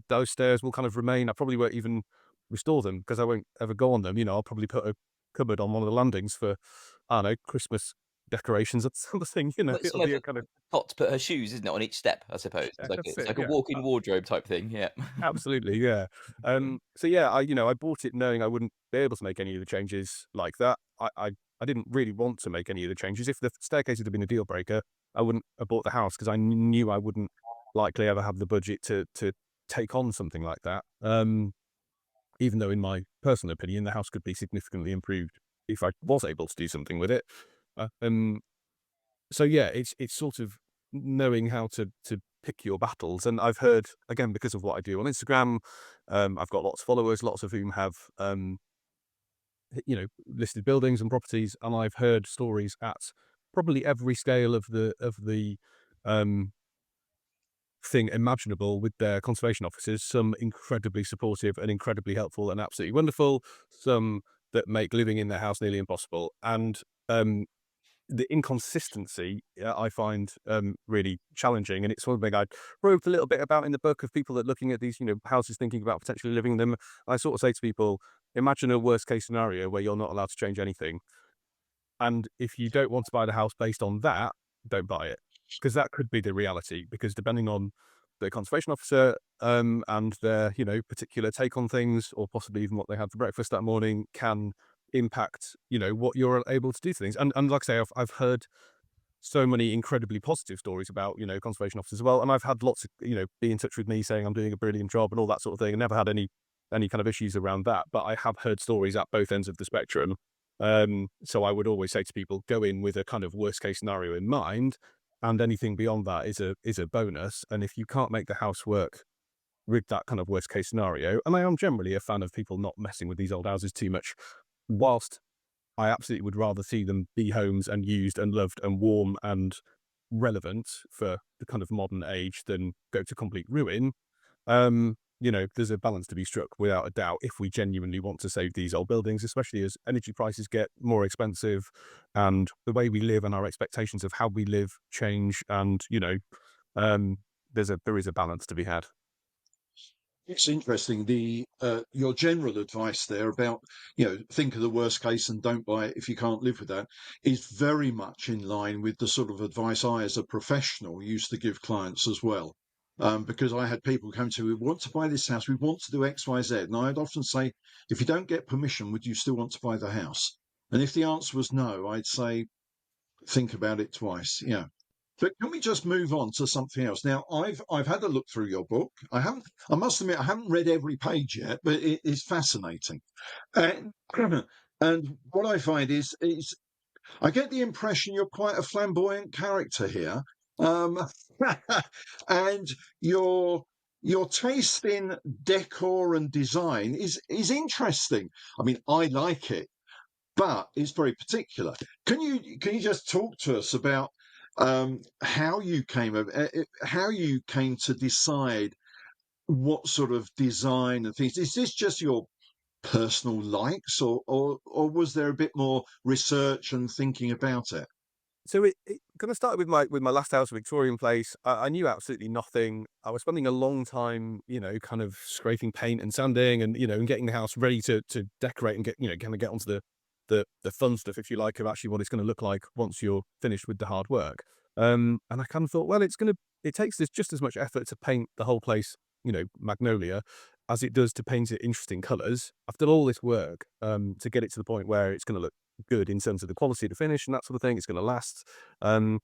those stairs will kind of remain. I probably won't even restore them because I won't ever go on them. I'll probably put a cupboard on one of the landings for, I don't know, Christmas decorations or something. Well, it's It'll like be a a kind of, spot to put her shoes, isn't it, on each step, I suppose? yeah, It's that's it. like a Yeah. walk-in wardrobe type thing, yeah. Absolutely, yeah. So yeah, I bought it knowing I wouldn't be able to make any of the changes like that. I didn't really want to make any of the changes. If the staircase had been a deal breaker, I wouldn't have bought the house because I knew I wouldn't likely ever have the budget to take on something like that. Even though in my personal opinion, the house could be significantly improved if I was able to do something with it. Uh, um, so yeah, it's sort of knowing how to pick your battles. And I've heard again because of what I do on Instagram, I've got lots of followers, lots of whom have listed buildings and properties, and I've heard stories at probably every scale of the um thing imaginable with their conservation officers. Some incredibly supportive and incredibly helpful and absolutely wonderful. Some that make living in their house nearly impossible. And the inconsistency I find really challenging, and it's something I wrote a little bit about in the book of people that looking at these, houses, thinking about potentially living in them. I sort of say to people, imagine a worst case scenario where you're not allowed to change anything, and if you don't want to buy the house based on that, don't buy it because that could be the reality. Because depending on the conservation officer and their particular take on things, or possibly even what they had for breakfast that morning, can impact what you're able to do to things. And like I say, I've heard so many incredibly positive stories about conservation officers as well, and I've had lots of be in touch with me saying I'm doing a brilliant job and all that sort of thing, and never had any kind of issues around that. But I have heard stories at both ends of the spectrum. So I would always say to people, go in with a kind of worst case scenario in mind, and anything beyond that is a bonus. And if you can't make the house work with that kind of worst case scenario, and I am generally a fan of people not messing with these old houses too much, whilst I absolutely would rather see them be homes and used and loved and warm and relevant for the kind of modern age than go to complete ruin. There's a balance to be struck without a doubt if we genuinely want to save these old buildings, especially as energy prices get more expensive and the way we live and our expectations of how we live change. And, um, there is a balance to be had. It's interesting. Your general advice there about think of the worst case and don't buy it if you can't live with that is very much in line with the sort of advice I, as a professional, used to give clients as well. Because I had people come to me, we want to buy this house, we want to do X, Y, Z, and I'd often say, if you don't get permission, would you still want to buy the house? And if the answer was no, I'd say, think about it twice. Yeah. But can we just move on to something else? Now, I've had a look through your book. I must admit, I haven't read every page yet, but it is fascinating. And, and what I find is I get the impression you're quite a flamboyant character here. Um, and your your taste in decor and design is interesting. I mean, I like it, but it's very particular. Can you just talk to us about how you came to decide what sort of design and things? Is this just your personal likes, or was there a bit more research and thinking about it? So it kind of started with my last house, Victorian place. I knew absolutely nothing. I was spending a long time, kind of scraping paint and sanding, and and getting the house ready to decorate and get kind of get onto the fun stuff, if you like, of actually what it's going to look like once you're finished with the hard work. And I kind of thought, well, it takes this just as much effort to paint the whole place, magnolia, as it does to paint it interesting colours. I've done all this work to get it to the point where it's going to look good in terms of the quality of the finish and that sort of thing. It's going to last. Um,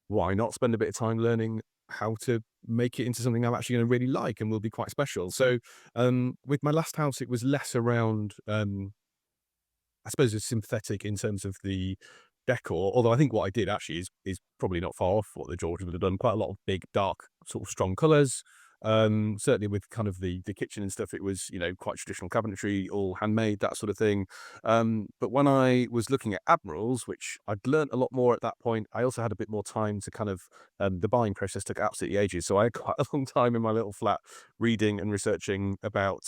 why not spend a bit of time learning how to make it into something I'm actually going to really like and will be quite special. So, with my last house, it was less around, I suppose it's sympathetic in terms of the decor, although I think what I did actually is probably not far off what the Georgians would have done. Quite a lot of big, dark, sort of strong colours. Certainly with kind of the kitchen and stuff, it was, you know, quite traditional cabinetry, all handmade, that sort of thing. But when I was looking at Admirals, which I'd learnt a lot more at that point, I also had a bit more time to kind of, the buying process took absolutely ages. So I had quite a long time in my little flat reading and researching about,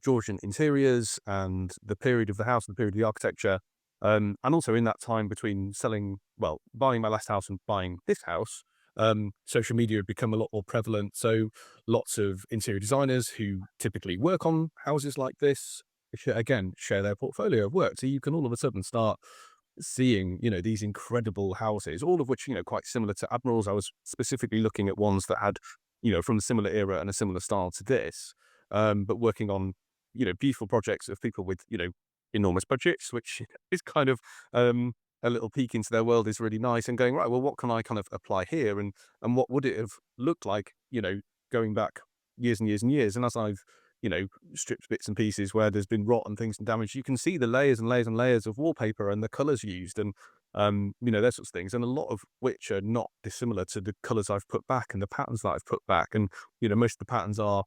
Georgian interiors and the period of the house, the period of the architecture. And also in that time between buying my last house and buying this house, social media had become a lot more prevalent. So lots of interior designers who typically work on houses like this, again, share their portfolio of work. So you can all of a sudden start seeing, you know, these incredible houses, all of which, you know, quite similar to Admirals. I was specifically looking at ones that had, you know, from a similar era and a similar style to this, but working on, you know, beautiful projects of people with, you know, enormous budgets, which is kind of, a little peek into their world is really nice, and going, right, well, what can I kind of apply here? And what would it have looked like, you know, going back years and years and years? And as I've, you know, stripped bits and pieces where there's been rot and things and damage, you can see the layers and layers and layers of wallpaper and the colors used and, you know, those sorts of things. And a lot of which are not dissimilar to the colors I've put back and the patterns that I've put back. And, you know, most of the patterns are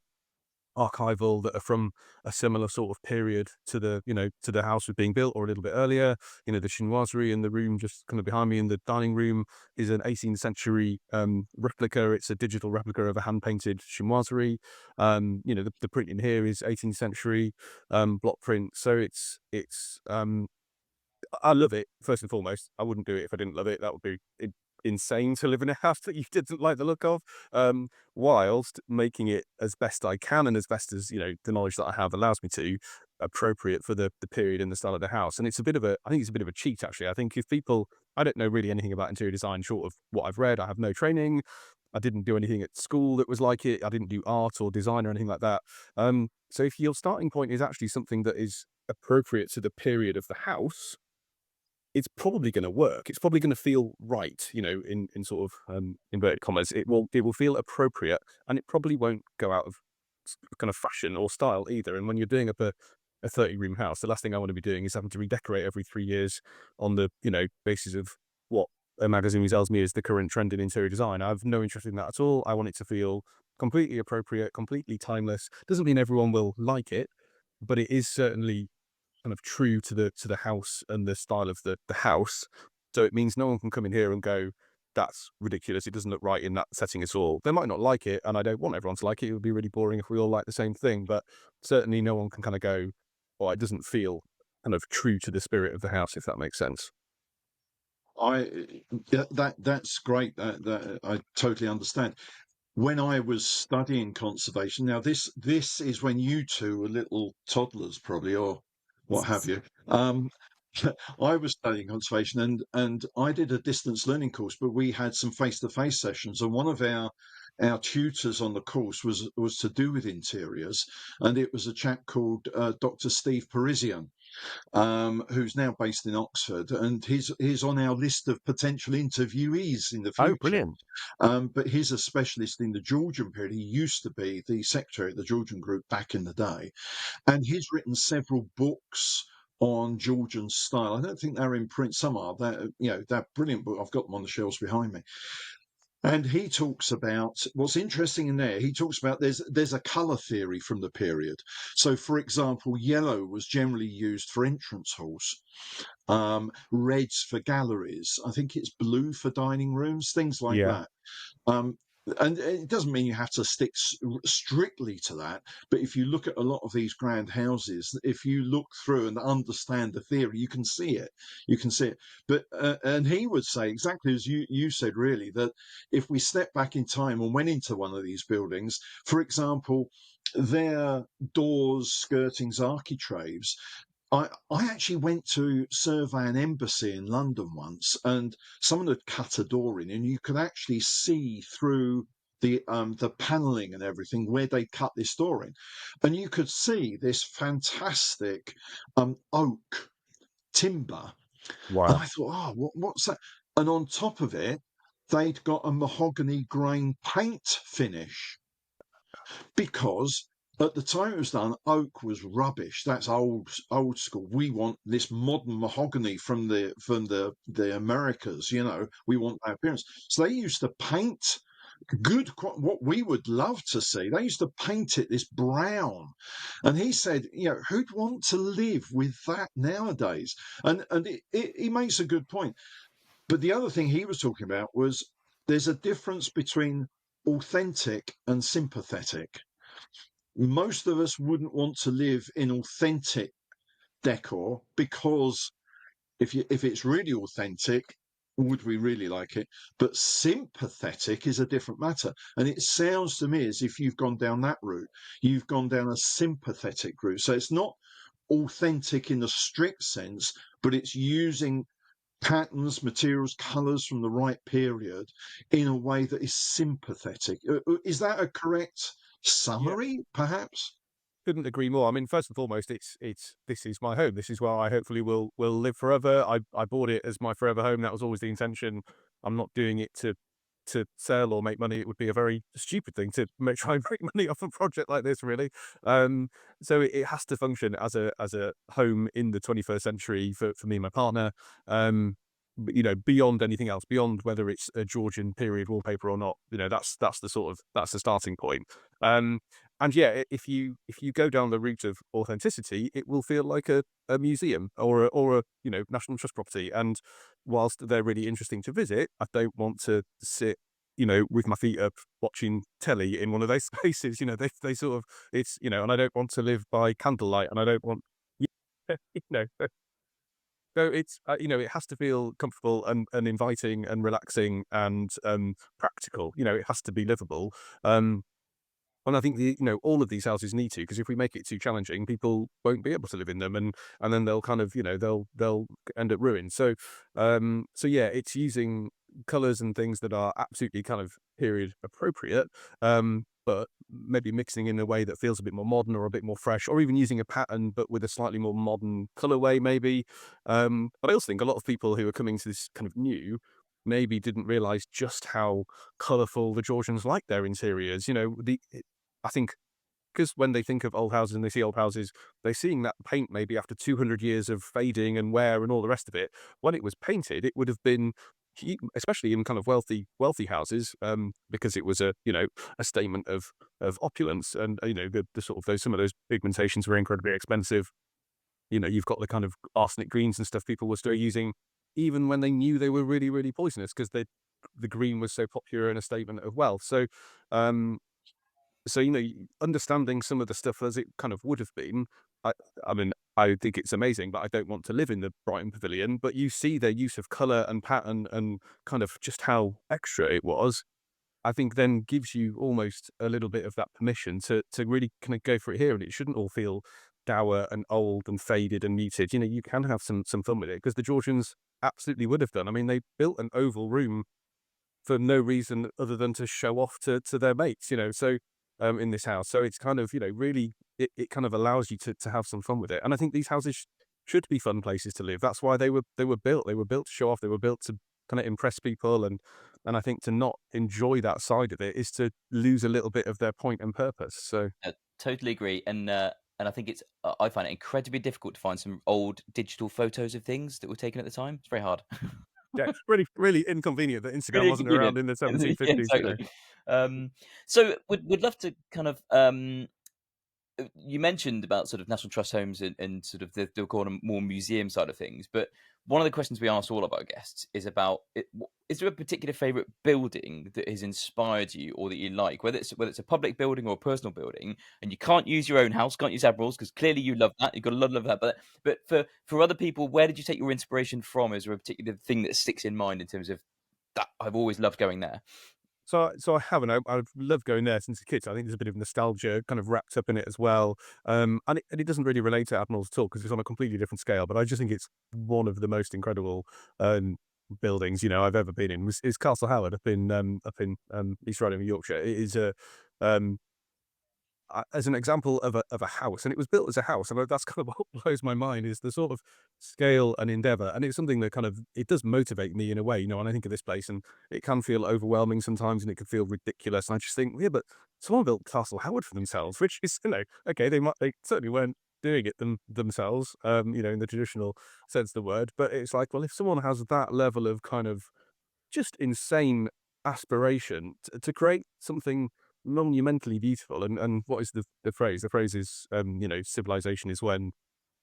archival that are from a similar sort of period to the, you know, to the house was being built or a little bit earlier. You know, the chinoiserie in the room just kind of behind me in the dining room is an 18th century replica. It's a digital replica of a hand painted chinoiserie. You know, the print in here is 18th century block print. So I love it, first and foremost. I wouldn't do it if I didn't love it. That would be insane to live in a house that you didn't like the look of, whilst making it as best I can and as best as, you know, the knowledge that I have allows me to, appropriate for the period and the style of the house. And it's a bit of a, I think it's a bit of a cheat, actually. I think if people, I don't know really anything about interior design short of what I've read. I have no training. I didn't do anything at school that was like it. I didn't do art or design or anything like that. So if your starting point is actually something that is appropriate to the period of the house, it's probably going to work. It's probably going to feel right, you know, in sort of, inverted commas. It will feel appropriate, and it probably won't go out of kind of fashion or style either. And when you're doing up a 30-room house, the last thing I want to be doing is having to redecorate every 3 years on the, you know, basis of what a magazine tells me is the current trend in interior design. I have no interest in that at all. I want it to feel completely appropriate, completely timeless. Doesn't mean everyone will like it, but it is certainly kind of true to the house and the style of the house. So it means no one can come in here and go, "That's ridiculous. It doesn't look right in that setting at all." They might not like it, and I don't want everyone to like it. It would be really boring if we all like the same thing. But certainly, no one can kind of go, "Oh, it doesn't feel kind of true to the spirit of the house," if that makes sense. That's great. That I totally understand. When I was studying conservation, now this is when you two were little toddlers, probably, or what have you. I was studying conservation, and I did a distance learning course, but we had some face-to-face sessions, and one of our tutors on the course was to do with interiors, and it was a chap called Dr. Steve Parisian, who's now based in Oxford, and he's on our list of potential interviewees in the Oh, future. brilliant. But he's a specialist in the Georgian period. He used to be the secretary of the Georgian group back in the day, and he's written several books on Georgian style. I don't think they're in print. Some are. They're brilliant book. I've got them on the shelves behind me. And he talks about what's interesting in there. He talks about there's a color theory from the period. So, for example, yellow was generally used for entrance halls, reds for galleries. I think it's blue for dining rooms, things like Yeah. that. Um, and it doesn't mean you have to stick strictly to that, but if you look at a lot of these grand houses, if you look through and understand the theory, you can see it. You can see it. But and he would say exactly as you said, really, that if we step back in time and went into one of these buildings, for example, their doors, skirtings, architraves, I actually went to survey an embassy in London once, and someone had cut a door in, and you could actually see through the paneling and everything where they cut this door in, and you could see this fantastic oak timber, and Wow. I thought, oh, what's that? And on top of it, they'd got a mahogany grain paint finish because at the time it was done, oak was rubbish. That's old school. We want this modern mahogany from the Americas. You know, we want that appearance. So they used to paint what we would love to see. They used to paint it this brown, and he said, you know, who'd want to live with that nowadays? And he makes a good point. But the other thing he was talking about was there's a difference between authentic and sympathetic. Most of us wouldn't want to live in authentic decor because if it's really authentic, would we really like it? But sympathetic is a different matter. And it sounds to me as if you've gone down that route. You've gone down a sympathetic route. So it's not authentic in the strict sense, but it's using patterns, materials, colours from the right period in a way that is sympathetic. Is that a correct Yeah. summary, perhaps? Couldn't agree more. I mean, first and foremost, it's this is my home. This is where I hopefully will live forever. I bought it as my forever home. That was always the intention. I'm not doing it to sell or make money. It would be a very stupid thing to try and make money off a project like this, really. Um, so it has to function as a home in the 21st century for me and my partner. But, you know, beyond anything else, beyond whether it's a Georgian period wallpaper or not, you know, that's the sort of that's the starting point. Um, and yeah, if you go down the route of authenticity, it will feel like a museum or a you know National Trust property. And whilst they're really interesting to visit, I don't want to sit you know with my feet up watching telly in one of those spaces. You know, they sort of it's you know, and I don't want to live by candlelight, and I don't want you know. So it's you know it has to feel comfortable and inviting and relaxing and practical. You know, it has to be livable. Um, and I think you know all of these houses need to because if we make it too challenging, people won't be able to live in them, and then they'll kind of you know they'll end up ruined. So so yeah, it's using colours and things that are absolutely kind of period appropriate, but maybe mixing in a way that feels a bit more modern or a bit more fresh, or even using a pattern but with a slightly more modern colourway, maybe. But I also think a lot of people who are coming to this kind of new maybe didn't realise just how colourful the Georgians like their interiors. You know, I think because when they think of old houses and they see old houses, they're seeing that paint maybe after 200 years of fading and wear and all the rest of it. When it was painted, it would have been, especially in kind of wealthy houses, because it was a you know a statement of opulence and you know the sort of those some of those pigmentations were incredibly expensive. You know, you've got the kind of arsenic greens and stuff people were still using, even when they knew they were really poisonous because the green was so popular and a statement of wealth. So, um, so you know, understanding some of the stuff as it kind of would have been, I, I mean, I think it's amazing, but I don't want to live in the Brighton Pavilion. But you see their use of color and pattern and kind of just how extra it was. I think then gives you almost a little bit of that permission to really kind of go for it here, and it shouldn't all feel dour and old and faded and muted. You know, you can have some fun with it because the Georgians absolutely would have done. I mean, they built an oval room for no reason other than to show off to their mates, you know, so, in this house. So it's kind of, you know, really it kind of allows you to have some fun with it. And I think these houses should be fun places to live. That's why they were built. They were built to show off. They were built to kind of impress people and I think to not enjoy that side of it is to lose a little bit of their point and purpose. So Totally agree, and I think it's I find it incredibly difficult to find some old digital photos of things that were taken at the time. It's very hard. yeah, it's really inconvenient that Instagram Really wasn't around inconvenient. in the Yeah, 1750s, you know. totally. So would love to kind of you mentioned about sort of National Trust homes and sort of the kind of more museum side of things, but one of the questions we ask all of our guests is about is there a particular favorite building that has inspired you or that you like, whether it's a public building or a personal building, and you can't use your own house, can't use Admiral's because clearly you love that, you've got a lot of love for that, but for other people, where did you take your inspiration from? Is there a particular thing that sticks in mind in terms of that I've always loved going there? So I haven't. I've loved going there since a kid. So I think there's a bit of nostalgia kind of wrapped up in it as well. And it doesn't really relate to Admiral's at all because it's on a completely different scale. But I just think it's one of the most incredible buildings you know I've ever been in. Is Castle Howard up in East Riding of Yorkshire. It is a um, as an example of a house, and it was built as a house, and that's kind of what blows my mind is the sort of scale and endeavor, and it's something that kind of it does motivate me in a way, you know. When I think of this place, and it can feel overwhelming sometimes, and it can feel ridiculous, and I just think, yeah, but someone built Castle Howard for themselves, which is, you know, okay, they certainly weren't doing it themselves, you know, in the traditional sense of the word, but it's like, well, if someone has that level of kind of just insane aspiration to create something monumentally beautiful. And what is the phrase? The phrase is, you know, civilization is when,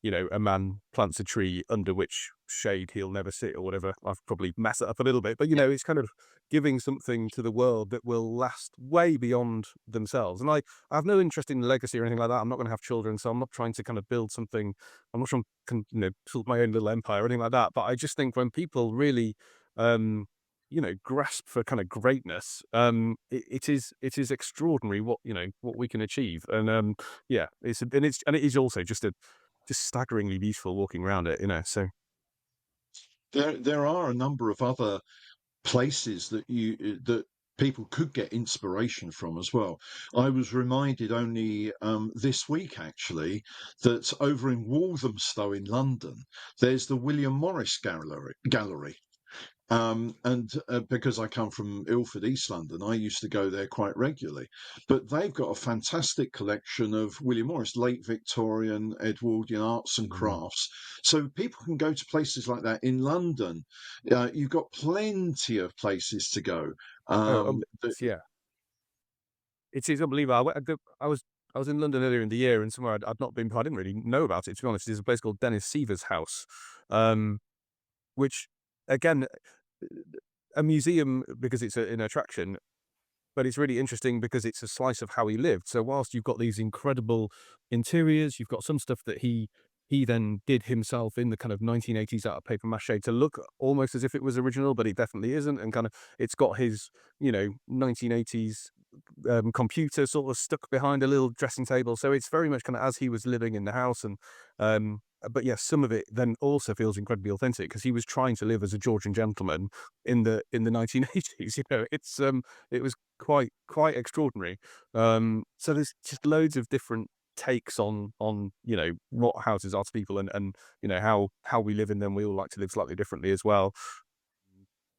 you know, a man plants a tree under which shade he'll never sit or whatever. I've probably messed it up a little bit, but you Yeah. know, it's kind of giving something to the world that will last way beyond themselves. And I have no interest in legacy or anything like that. I'm not going to have children, so I'm not trying to kind of build something. I'm not trying to, you know, build my own little empire or anything like that. But I just think when people really, um, you know, grasp for kind of greatness, it is extraordinary what, you know, what we can achieve. And yeah, and it is also just staggeringly beautiful walking around it, you know. So There are a number of other places that that people could get inspiration from as well. I was reminded only this week actually that over in Walthamstow in London, there's the William Morris Gallery. And because I come from Ilford, East London, I used to go there quite regularly. But they've got a fantastic collection of William Morris, late Victorian, Edwardian arts and mm. crafts. So people can go to places like that in London. You've got plenty of places to go. Oh, That, yeah, it is unbelievable. I was in London earlier in the year, and somewhere I'd not been. I didn't really know about it, to be honest. There's a place called Dennis Seaver's house, um, which again, a museum because it's an attraction. But it's really interesting because it's a slice of how he lived. So whilst you've got these incredible interiors, you've got some stuff that he then did himself in the kind of 1980s out of paper mache to look almost as if it was original, but it definitely isn't. And kind of it's got his, you know, 1980s computer sort of stuck behind a little dressing table. So it's very much kind of as he was living in the house. And but yes, some of it then also feels incredibly authentic because he was trying to live as a Georgian gentleman in the 1980s. You know, it was quite extraordinary. So there's just loads of different takes on, you know, what houses are to people, and you know how we live in them. We all like to live slightly differently as well.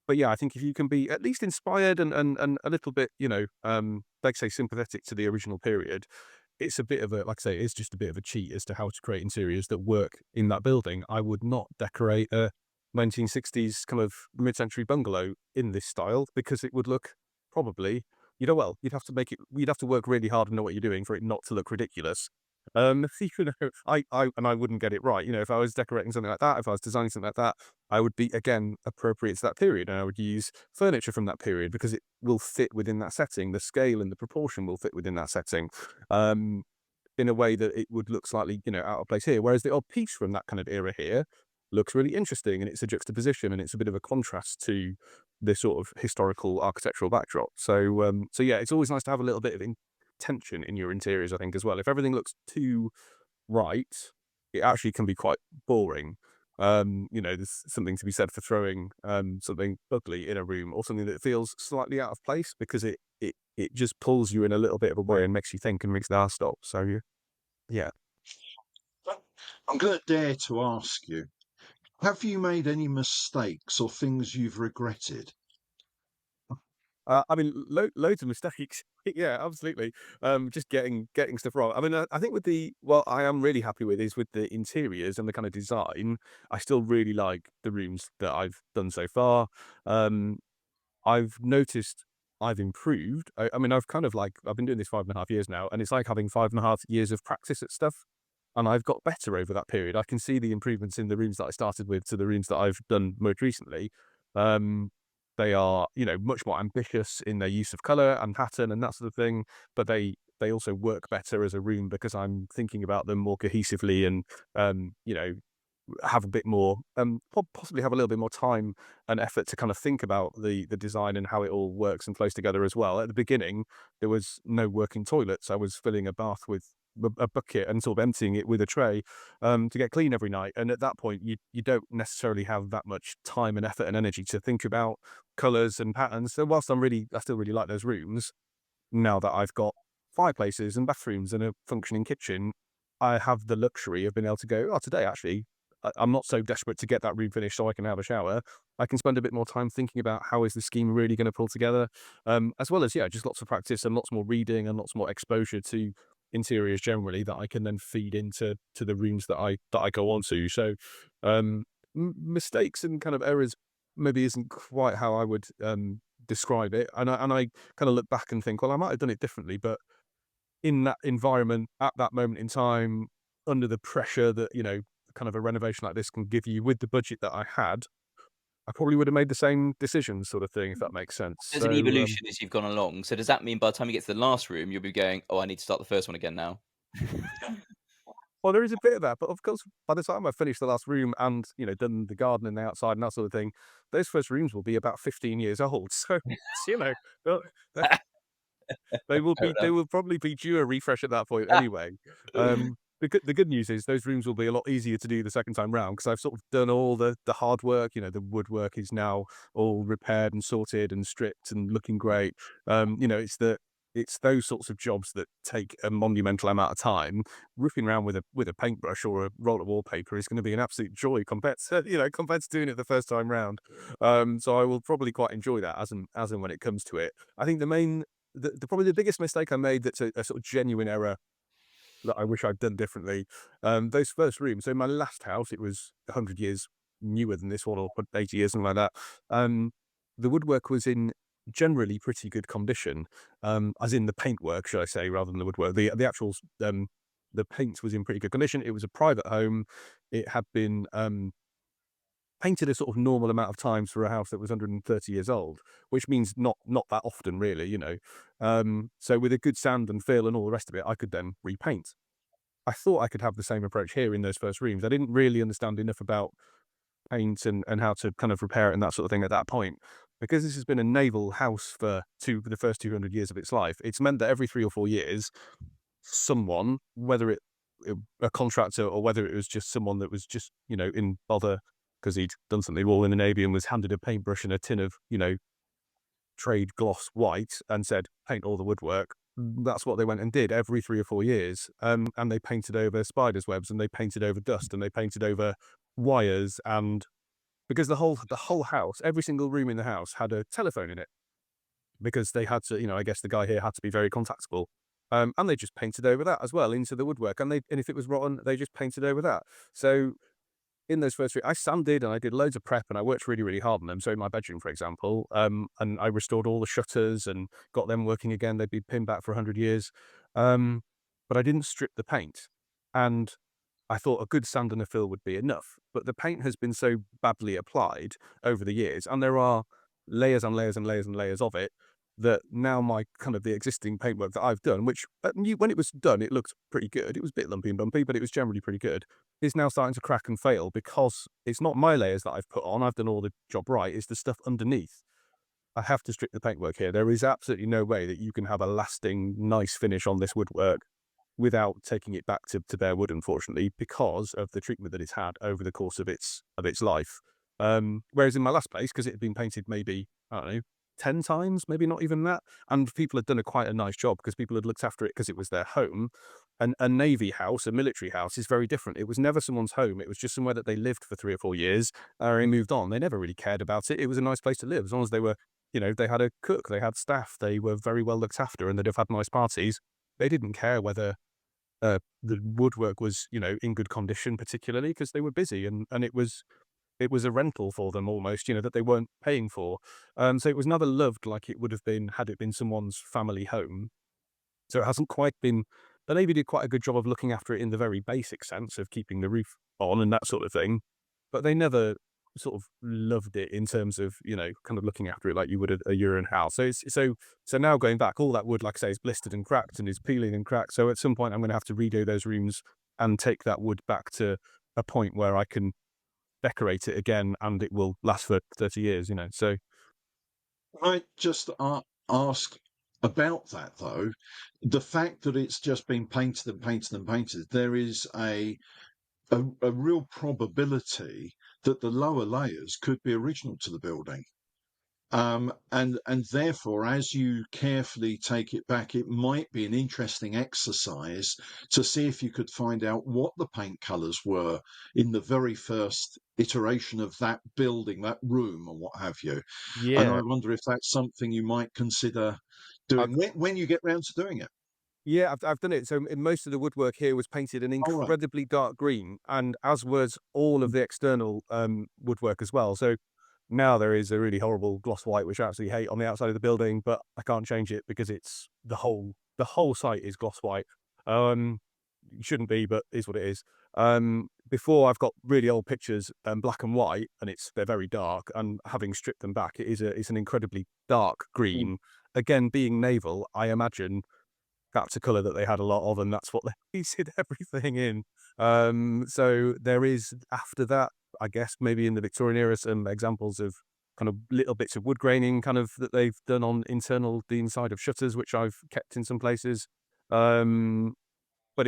But yeah, I think if you can be at least inspired and a little bit, you know, like say sympathetic to the original period, it's a bit of a, like I say, it's just a bit of a cheat as to how to create interiors that work in that building. I would not decorate a 1960s kind of mid-century bungalow in this style because it would look probably, you know, well, you'd have to work really hard and know what you're doing for it not to look ridiculous. You know, I wouldn't get it right. You know, if I was decorating something like that, if I was designing something like that, I would be again appropriate to that period, and I would use furniture from that period because it will fit within that setting. The scale and the proportion will fit within that setting. Um, in a way that it would look slightly, you know, out of place here. Whereas the odd piece from that kind of era here looks really interesting, and it's a juxtaposition, and it's a bit of a contrast to the sort of historical architectural backdrop. So, so yeah, it's always nice to have a little bit of tension in your interiors, I think, as well. If everything looks too right, it actually can be quite boring. You know, there's something to be said for throwing something ugly in a room or something that feels slightly out of place because it just pulls you in a little bit of a way and makes you think and makes the heart stop. So yeah. I'm going to dare to ask you, have you made any mistakes or things you've regretted? I mean, loads of mistakes. Yeah, absolutely. Just getting stuff wrong. I mean, I think with the what I am really happy with is with the interiors and the kind of design. I still really like the rooms that I've done so far. Um, I've noticed I've improved. I mean, I've kind of like I've been doing this 5.5 years now, and it's like having 5.5 years of practice at stuff. And I've got better over that period. I can see the improvements in the rooms that I started with to the rooms that I've done most recently. Um, they are, you know, much more ambitious in their use of color and pattern and that sort of thing. But they also work better as a room because I'm thinking about them more cohesively and you know, have a bit more, possibly have a little bit more time and effort to kind of think about the design and how it all works and flows together as well. At the beginning, there was no working toilets. I was filling a bath with a bucket and sort of emptying it with a tray to get clean every night. And at that point, you don't necessarily have that much time and effort and energy to think about colors and patterns. So whilst I still really like those rooms, now that I've got fireplaces and bathrooms and a functioning kitchen, I have the luxury of being able to go, oh, today actually, I'm not so desperate to get that room finished so I can have a shower. I can spend a bit more time thinking about how is the scheme really going to pull together, as well as just lots of practice and lots more reading and lots more exposure to interiors generally that I can then feed into the rooms that I go on to. So mistakes and kind of errors maybe isn't quite how I would describe it, and I kind of look back and think, well, I might have done it differently, but in that environment at that moment in time, under the pressure that kind of a renovation like this can give you with the budget that I had, I probably would have made the same decision, sort of thing, if that makes sense. There's an So, evolution as you've gone along. So does that mean by the time you get to the last room, you'll be going, "Oh, I need to start the first one again now"? well, there is a bit of that, but of course, by the time I finish the last room and done the garden and the outside and that sort of thing, those first rooms will be about 15 years old. So they'll- Fair they enough. will probably be due a refresh at that point anyway. The good news is those rooms will be a lot easier to do the second time round because I've sort of done all the hard work. The woodwork is now all repaired and sorted and stripped and looking great. It's those sorts of jobs that take a monumental amount of time. Ripping around with a paintbrush or a roll of wallpaper is going to be an absolute joy compared to doing it the first time round. So I will probably quite enjoy that as and when it comes to it. I think probably the biggest mistake I made that's a sort of genuine error that I wish I'd done differently. Those first rooms. So in my last house, it was 100 years newer than this one, or 80 years, something like that. The woodwork was in generally pretty good condition, as in the paintwork, should I say, rather than the woodwork. The actual the paint was in pretty good condition. It was a private home. It had been painted a sort of normal amount of times for a house that was 130 years old, which means not that often really. So with a good sound and feel and all the rest of it, I could then repaint. I thought I could have the same approach here in those first rooms. I didn't really understand enough about paint and how to kind of repair it and that sort of thing at that point. Because this has been a naval house for the first 200 years of its life, it's meant that every 3 or 4 years, someone, whether a contractor or whether it was just someone that was just in bother because he'd done something wrong in the navy and was handed a paintbrush and a tin of trade gloss white and said paint all the woodwork. That's what they went and did every 3 or 4 years, and they painted over spiders webs and they painted over dust and they painted over wires, and because the whole house, every single room in the house had a telephone in it because they had to, I guess the guy here had to be very contactable. And they just painted over that as well into the woodwork. And if it was rotten, they just painted over that. So in those first three, I sanded and I did loads of prep and I worked really, really hard on them. So in my bedroom, for example, and I restored all the shutters and got them working again. They'd been pinned back for 100 years. Um, but I didn't strip the paint. And I thought a good sand and a fill would be enough, but the paint has been so badly applied over the years, and there are layers and layers and layers and layers of it, that now my kind of the existing paintwork that I've done, which when it was done, it looked pretty good. It was a bit lumpy and bumpy, but it was generally pretty good. Is now starting to crack and fail because it's not my layers that I've put on. I've done all the job right. It's the stuff underneath. I have to strip the paintwork here. There is absolutely no way that you can have a lasting, nice finish on this woodwork without taking it back to bare wood, unfortunately, because of the treatment that it's had over the course of its life. Whereas in my last place, because it had been painted maybe, I don't know, 10 times, maybe not even that, and people had done quite a nice job because people had looked after it because it was their home. And a navy house, a military house, is very different. It was never someone's home. It was just somewhere that they lived for 3 or 4 years, and moved on. They never really cared about it. It was a nice place to live as long as they were, they had a cook, they had staff, they were very well looked after, and they'd have had nice parties. They didn't care whether the woodwork was, in good condition, particularly because they were busy, and it was a rental for them almost, that they weren't paying for. So it was never loved like it would have been had it been someone's family home. So it hasn't quite been. The Navy did quite a good job of looking after it in the very basic sense of keeping the roof on and that sort of thing, but they never sort of loved it in terms of kind of looking after it like you would a urine house. So now going back, all that wood, like I say, is blistered and cracked and is peeling and cracked. So at some point, I'm going to have to redo those rooms and take that wood back to a point where I can decorate it again and it will last for 30 years. So I just ask about that though. The fact that it's just been painted and painted and painted, there is a real probability that the lower layers could be original to the building. And therefore, as you carefully take it back, it might be an interesting exercise to see if you could find out what the paint colours were in the very first iteration of that building, that room, or what have you. And I Yeah, wonder if that's something you might consider I've doing when you get round to doing it. yeah, I've done it. So in most of the woodwork here was painted an All right. incredibly dark green, and as was all of the external woodwork as well. So now there is a really horrible gloss white, which I absolutely hate on the outside of the building, but I can't change it because it's the whole site is gloss white. Um, it shouldn't be, but is what it is. Before I've got really old pictures, black and white, and they're very dark. And having stripped them back, it's an incredibly dark Mm. green. Again, being naval, I imagine that's a colour that they had a lot of, and that's what they painted everything in. So there is, after that, I guess maybe in the Victorian era, some examples of kind of little bits of wood graining kind of that they've done on the inside of shutters, which I've kept in some places. Um, but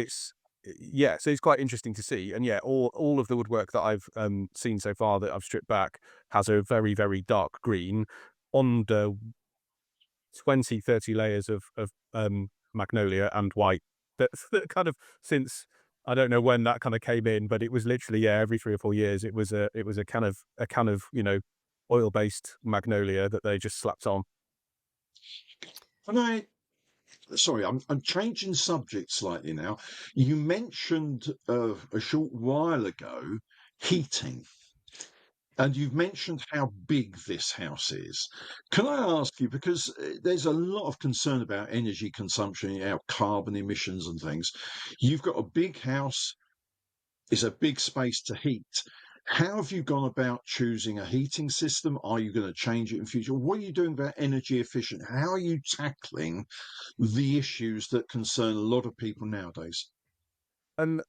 yeah, so it's quite interesting to see. And yeah, all of the woodwork that I've seen so far that I've stripped back has a very, very dark green on the 20, 30 layers of magnolia and white that kind of since I don't know when that kind of came in, but it was literally, yeah, every 3 or 4 years, it was a can of, oil-based magnolia that they just slapped on. And sorry, I'm changing subject slightly now. You mentioned a short while ago heating. And you've mentioned how big this house is. Can I ask you, because there's a lot of concern about energy consumption, carbon emissions and things. You've got a big house, it's a big space to heat. How have you gone about choosing a heating system? Are you going to change it in future? What are you doing about energy efficient? How are you tackling the issues that concern a lot of people nowadays? And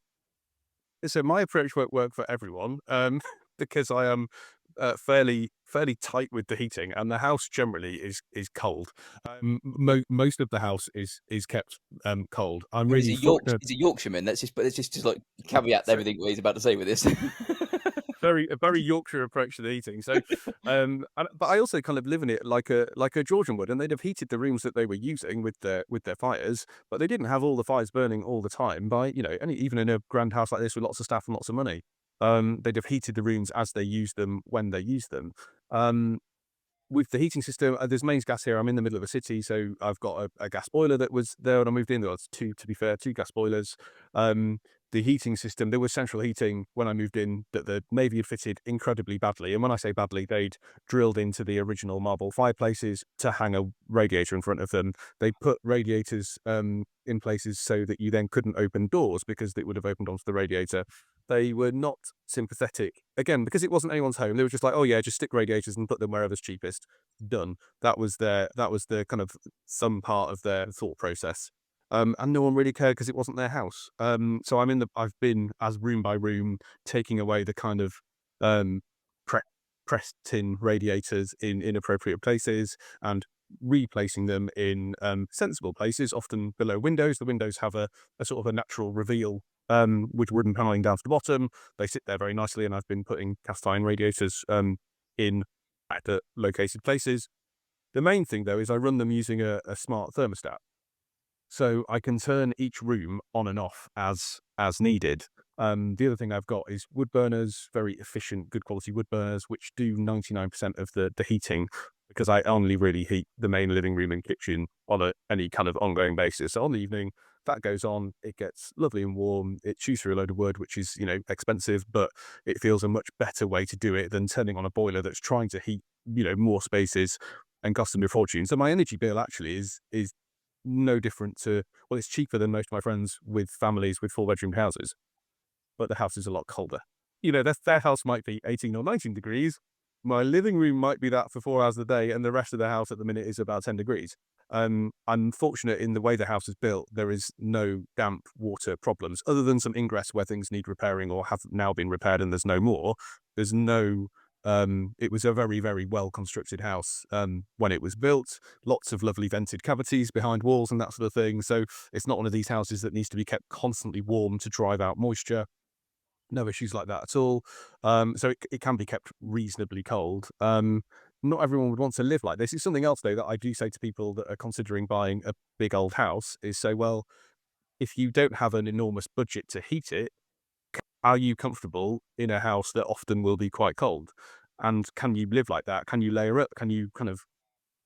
so my approach won't work for everyone, because I am fairly tight with the heating, and the house generally is cold. Most of the house is kept cold. I'm Oh, really fortunate. He's a Yorkshireman. Let's just like caveat everything what he's about to say with this. A very Yorkshire approach to the heating. So, but I also kind of live in it like a Georgian would, and they'd have heated the rooms that they were using with their fires, but they didn't have all the fires burning all the time. Even in a grand house like this with lots of staff and lots of money, they'd have heated the rooms as they used them when they used them. Um, with the heating system, there's mains gas here. I'm in the middle of a city, so I've got a gas boiler that was there when I moved in. There was two, to be fair, two gas boilers. The heating system, there was central heating when I moved in that the Navy had fitted incredibly badly. And when I say badly, they'd drilled into the original marble fireplaces to hang a radiator in front of them. They put radiators in places so that you then couldn't open doors because it would have opened onto the radiator. They were not sympathetic. Again, because it wasn't anyone's home, they were just like, "Oh yeah, just stick radiators and put them wherever's cheapest." Done. That was the kind of some part of their thought process. And no one really cared because it wasn't their house. So I've been as room by room taking away the kind of um, pre- pressed tin radiators in inappropriate places and replacing them in sensible places, often below windows. The windows have a sort of a natural reveal with wooden paneling down to the bottom. They sit there very nicely, and I've been putting cast iron radiators in at the located places. The main thing, though, is I run them using a smart thermostat. So I can turn each room on and off as needed. The other thing I've got is wood burners, very efficient, good quality wood burners, which do 99% of the heating because I only really heat the main living room and kitchen on any kind of ongoing basis. So on the evening, that goes on, it gets lovely and warm. It chews through a load of wood, which is, expensive, but it feels a much better way to do it than turning on a boiler that's trying to heat, more spaces and cost them a fortune. So my energy bill actually is no different to, well, it's cheaper than most of my friends with families with four-bedroom houses, but the house is a lot colder. Their house might be 18 or 19 degrees. My living room might be that for 4 hours a day, and the rest of the house at the minute is about 10 degrees. I'm fortunate in the way the house is built. There is no damp water problems, other than some ingress where things need repairing or have now been repaired and there's no more. There's no, it was a very, very well constructed house when it was built. Lots of lovely vented cavities behind walls and that sort of thing. So it's not one of these houses that needs to be kept constantly warm to drive out moisture. No issues like that at all. So it can be kept reasonably cold. not everyone would want to live like this. It's something else though that I do say to people that are considering buying a big old house is say, well, if you don't have an enormous budget to heat it, are you comfortable in a house that often will be quite cold? And can you live like that? Can you layer up? Can you kind of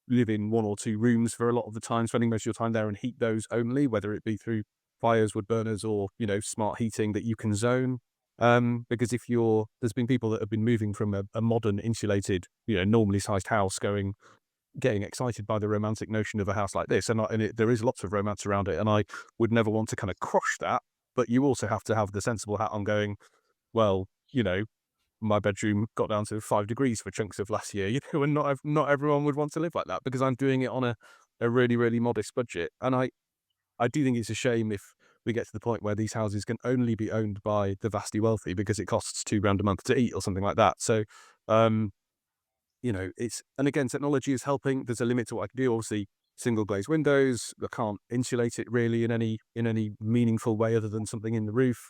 live in one or two rooms for a lot of the time, spending most of your time there and heat those only, whether it be through fires, wood burners, or, smart heating that you can zone? Because there's been people that have been moving from a modern insulated, normally sized house getting excited by the romantic notion of a house like this. There is lots of romance around it. And I would never want to kind of crush that. But you also have to have the sensible hat on going, well, my bedroom got down to 5 degrees for chunks of last year, and not everyone would want to live like that because I'm doing it on a really, really modest budget. And I do think it's a shame if we get to the point where these houses can only be owned by the vastly wealthy because it costs £2 a month to eat or something like that. So, um, and again, technology is helping. There's a limit to what I can do. Obviously, single glazed windows. I can't insulate it really in any meaningful way other than something in the roof.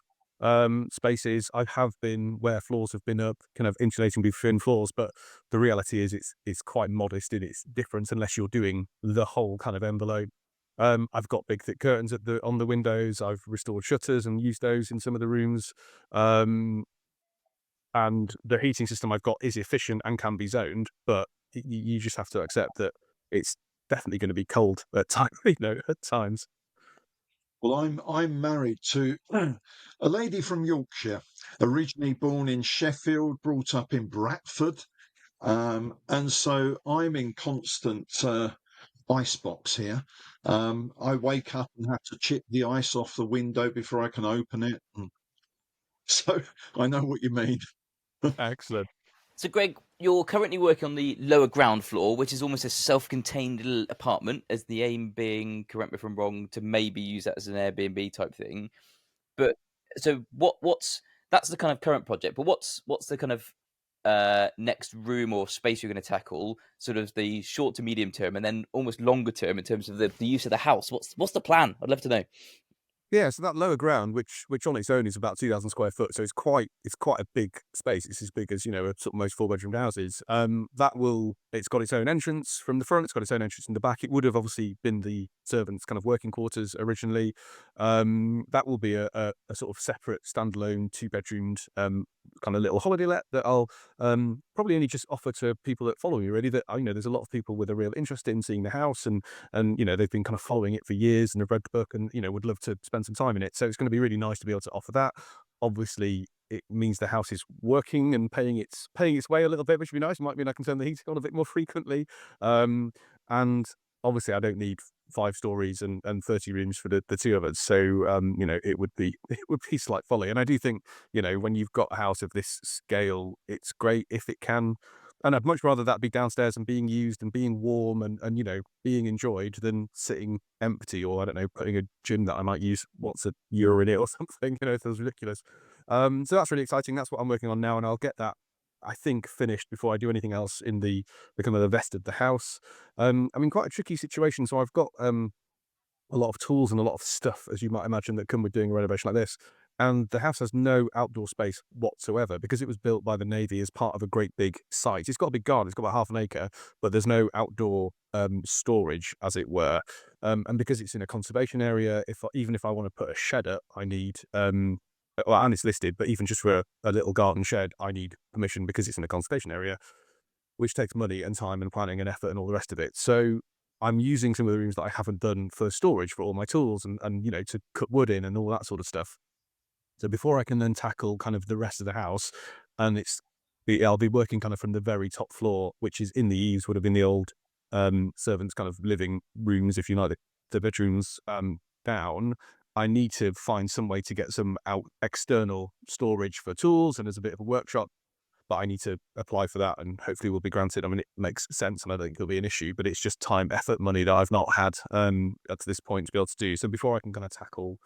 Spaces I have been where floors have been up, kind of insulating with thin floors, but the reality is it's quite modest in its difference unless you're doing the whole kind of envelope. I've got big thick curtains on the windows. I've restored shutters and used those in some of the rooms. Um, and the heating system I've got is efficient and can be zoned, but you just have to accept that it's definitely going to be cold at times. At times. Well, I'm married to a lady from Yorkshire, originally born in Sheffield, brought up in Bradford, and so I'm in constant icebox here. I wake up and have to chip the ice off the window before I can open it. So I know what you mean. Excellent. So, Greg, you're currently working on the lower ground floor, which is almost a self-contained little apartment, as the aim being, correct me if I'm wrong, to maybe use that as an Airbnb type thing. But so what's that's the kind of current project, but what's the kind of next room or space you're going to tackle, sort of the short to medium term, and then almost longer term in terms of the use of the house? What's the plan? I'd love to know. Yeah, so that lower ground, which on its own is about 2,000 square foot, so it's quite a big space. It's as big as a sort of most four-bedroom houses. It's got its own entrance from the front. It's got its own entrance in the back. It would have obviously been the servants' kind of working quarters originally. That will be a sort of separate, standalone, two-bedroomed kind of little holiday let that I'll probably only just offer to people that follow me. Really, that there's a lot of people with a real interest in seeing the house, and they've been kind of following it for years and have read the book and would love to spend some time in it. So it's going to be really nice to be able to offer that. Obviously, it means the house is working and paying its way a little bit, which would be nice. It might mean I can turn the heating on a bit more frequently. And obviously, I don't need 5 stories and 30 rooms for the two of us. So it would be it would be slight folly. And I do think when you've got a house of this scale, it's great if it can. And I'd much rather that be downstairs and being used and being warm and being enjoyed than sitting empty, or I don't know, putting a gym that I might use once a year in it or something. It feels ridiculous. So that's really exciting. That's what I'm working on now, and I'll get that, I think, finished before I do anything else in the kind of the rest of the house. I'm in quite a tricky situation, so I've got a lot of tools and a lot of stuff, as you might imagine, that come with doing a renovation like this. And the house has no outdoor space whatsoever because it was built by the Navy as part of a great big site. It's got a big garden, it's got about half an acre, but there's no outdoor storage, as it were. And because it's in a conservation area, even if I want to put a shed up, I need well, and it's listed, but even just for a little garden shed, I need permission because it's in a conservation area, which takes money and time and planning and effort and all the rest of it. So I'm using some of the rooms that I haven't done for storage for all my tools and to cut wood in and all that sort of stuff. So before I can then tackle kind of the rest of the house, and I'll be working kind of from the very top floor, which is in the eaves, would have been the old servants' kind of living rooms, if you like, the bedrooms down. I need to find some way to get some external storage for tools, and there's a bit of a workshop, but I need to apply for that and hopefully will be granted. I mean, it makes sense and I don't think it'll be an issue, but it's just time, effort, money that I've not had up to this point to be able to do. So before I can kind of tackle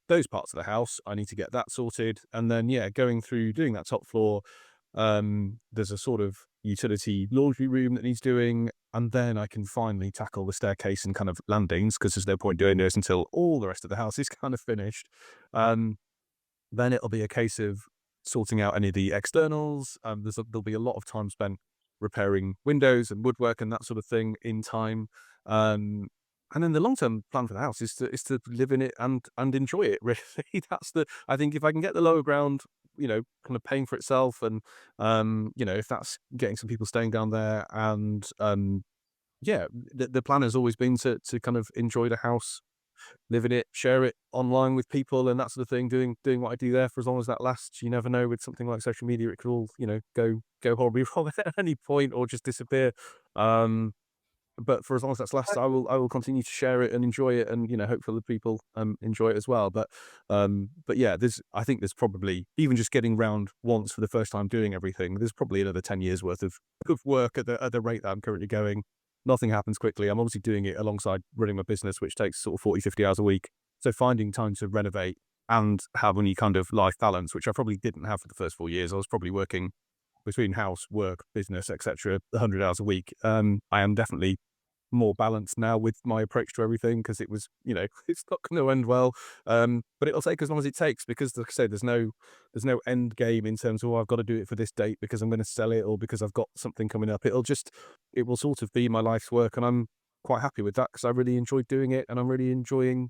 those parts of the house, I need to get that sorted. And then, going through doing that top floor, there's a sort of utility laundry room that needs doing. And then I can finally tackle the staircase and kind of landings, because there's no point doing this until all the rest of the house is kind of finished. Then it'll be a case of sorting out any of the externals. There'll be a lot of time spent repairing windows and woodwork and that sort of thing in time. Um, and then the long term plan for the house is to live in it and enjoy it. Really, that's the I think if I can get the lower ground, kind of paying for itself, and if that's getting some people staying down there, and yeah, the plan has always been to kind of enjoy the house, live in it, share it online with people and that sort of thing, doing what I do there for as long as that lasts. You never know with something like social media, it could all, go horribly wrong at any point or just disappear. Um, but for as long as that's lasts, I will continue to share it and enjoy it, and hopefully people enjoy it as well. But yeah, I think there's probably, even just getting round once for the first time doing everything, there's probably another 10 years worth of work at the rate that I'm currently going. Nothing happens quickly. I'm obviously doing it alongside running my business, which takes sort of 40, 50 hours a week. So finding time to renovate and have any kind of life balance, which I probably didn't have for the first 4 years. I was probably working between house, work, business, etc., 100 hours a week. I am definitely more balanced now with my approach to everything, because it was, it's not going to end well. But it'll take as long as it takes, because like I said, there's no end game in terms of, I've got to do it for this date because I'm going to sell it, or because I've got something coming up. It will sort of be my life's work, and I'm quite happy with that because I really enjoyed doing it, and I'm really enjoying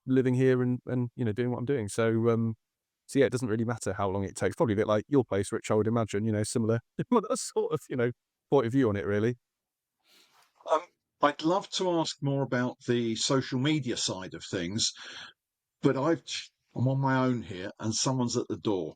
living here and doing what I'm doing. So yeah, it doesn't really matter how long it takes. Probably a bit like your place, Rich, I would imagine, similar sort of, point of view on it, really. Um, I'd love to ask more about the social media side of things, but I'm on my own here, and someone's at the door.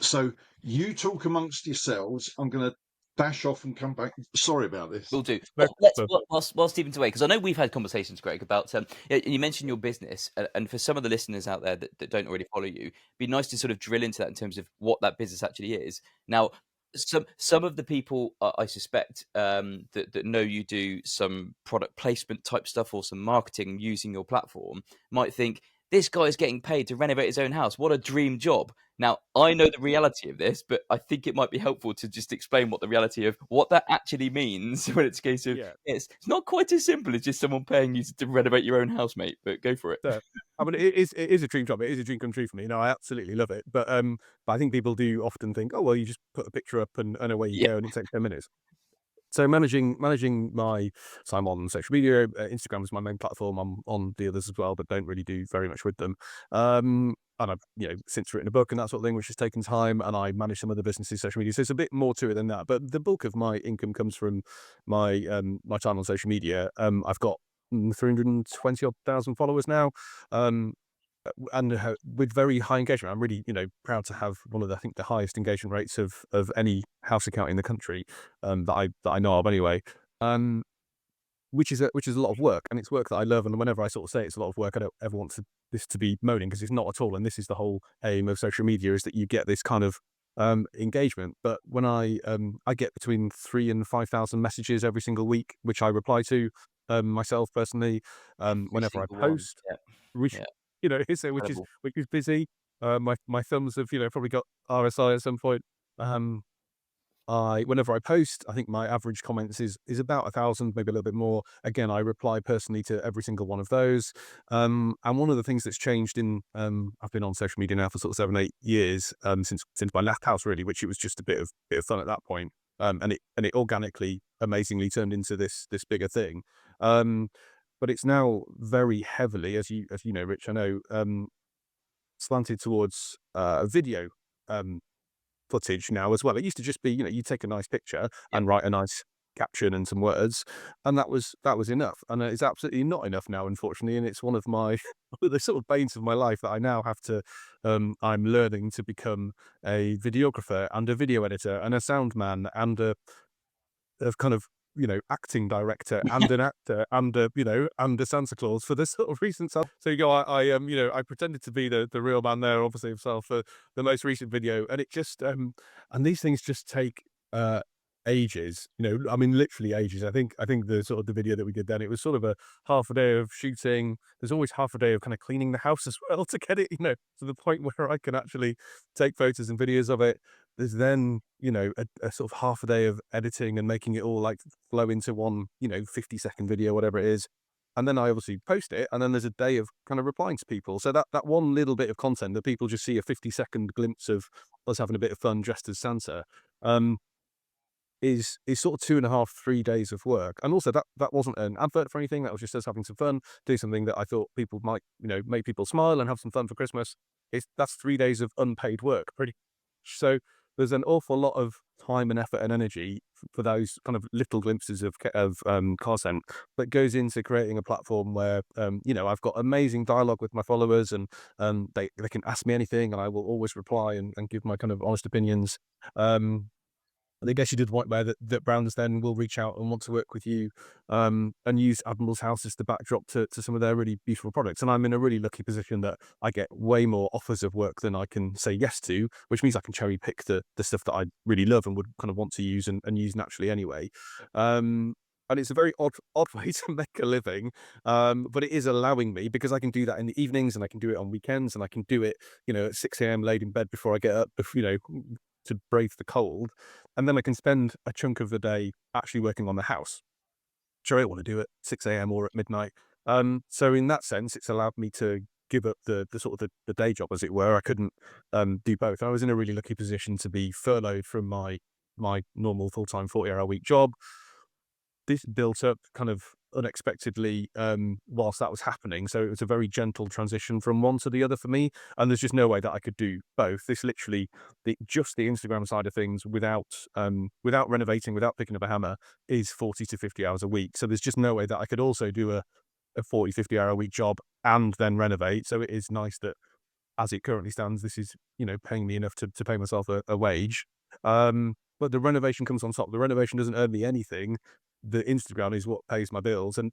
So you talk amongst yourselves. I'm going to dash off and come back. Sorry about this. Will do. No Let's problem. while Stephen's away, because I know we've had conversations, Greg, about you mentioned your business, and for some of the listeners out there that don't already follow you, it'd be nice to sort of drill into that in terms of what that business actually is. Now, some of the people I suspect that know you do some product placement type stuff or some marketing using your platform might think, this guy's getting paid to renovate his own house. What a dream job. Now, I know the reality of this, but I think it might be helpful to just explain what the reality of what that actually means when it's a case of, Yeah. it's not quite as simple as just someone paying you to renovate your own house, mate, but go for it. So, I mean, it is a dream job. It is a dream come true for me. No, I absolutely love it. But I think people do often think, oh well, you just put a picture up and away you Yeah, go, and it takes 10 minutes. So managing so I'm on social media. Instagram is my main platform. I'm on the others as well, but don't really do very much with them. And I've since written a book and that sort of thing, which has taken time. And I manage some other businesses' social media, so it's a bit more to it than that. But the bulk of my income comes from my time on social media. I've got 320 odd thousand followers now. Um, and with very high engagement. I'm really, proud to have one of the, I think, the highest engagement rates of any house account in the country, that I know of anyway. Um, which is a lot of work, and it's work that I love. And whenever I sort of say it's a lot of work, I don't ever want this to be moaning, because it's not at all. And this is the whole aim of social media, is that you get this kind of engagement. But when I get between 3 and 5 thousand messages every single week, which I reply to myself personally, every whenever I single one. post, Yeah, which yeah, so incredible. which is busy. My thumbs have probably got RSI at some point. Um, I Whenever I post, I think my average comments is about 1,000, maybe a little bit more. Again, I reply personally to every single one of those. And one of the things that's changed I've been on social media now for sort of 7, 8 years, since my last house, really, which it was just a bit of fun at that point. And it organically, amazingly turned into this bigger thing. Um, but it's now very heavily, as you know, Rich, I know, slanted towards video um, footage now as well. It used to just be, you take a nice picture Yeah, and write a nice caption and some words, and that was enough. And it's absolutely not enough now, unfortunately. And it's one of my one of the sort of banes of my life, that I now have to. I'm learning to become a videographer and a video editor and a sound man and a kind of acting director and an actor and a Santa Claus for this sort of recent stuff. So I pretended to be the real man there, obviously himself, for the most recent video, and it just and these things just take ages. I mean, literally ages. I think the sort of the video that we did then, it was sort of a half a day of shooting. There's always half a day of kind of cleaning the house as well, to get it to the point where I can actually take photos and videos of it. There's then, a sort of half a day of editing and making it all like flow into one, 50-second video, whatever it is. And then I obviously post it, and then there's a day of kind of replying to people. So that one little bit of content that people just see a 50-second glimpse of us having a bit of fun dressed as Santa. Um, is sort of 2.5, 3 days of work. And also that wasn't an advert for anything. That was just us having some fun, do something that I thought people might, make people smile and have some fun for Christmas. That's 3 days of unpaid work, pretty. So there's an awful lot of time and effort and energy for those kind of little glimpses of content that goes into creating a platform where I've got amazing dialogue with my followers, and they can ask me anything and I will always reply and give my kind of honest opinions. Um, I guess you did point where that brands then will reach out and want to work with you, and use Admiral's house as the backdrop to some of their really beautiful products. And I'm in a really lucky position that I get way more offers of work than I can say yes to, which means I can cherry pick the stuff that I really love and would kind of want to use and use naturally anyway. And it's a very odd way to make a living, but it is allowing me, because I can do that in the evenings and I can do it on weekends and I can do it, at 6 a.m. laid in bed before I get up, to brave the cold, and then I can spend a chunk of the day actually working on the house. Sure, I don't want to do it 6 a.m. or at midnight. So in that sense, it's allowed me to give up the sort of the day job, as it were. I couldn't do both. I was in a really lucky position to be furloughed from my normal full-time 40-hour week job. This built up kind of unexpectedly, whilst that was happening. So it was a very gentle transition from one to the other for me. And there's just no way that I could do both. This literally, just the Instagram side of things, without renovating, without picking up a hammer, is 40 to 50 hours a week. So there's just no way that I could also do a 40, 50 hour a week job and then renovate. So it is nice that, as it currently stands, this is, paying me enough to pay myself a wage. But the renovation comes on top. The renovation doesn't earn me anything. The Instagram is what pays my bills, and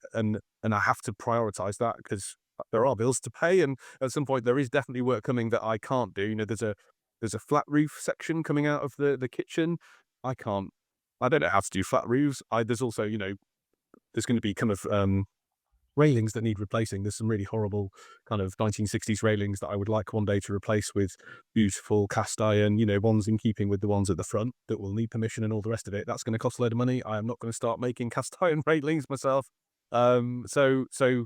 I have to prioritize that because there are bills to pay. And at some point, there is definitely work coming that I can't do. There's a flat roof section coming out of the kitchen. I can't. I don't know how to do flat roofs. There's also, there's going to be kind of railings that need replacing. There's some really horrible kind of 1960s railings that I would like one day to replace with beautiful cast iron, ones in keeping with the ones at the front that will need permission and all the rest of it. That's going to cost a load of money. I am not going to start making cast iron railings myself. So the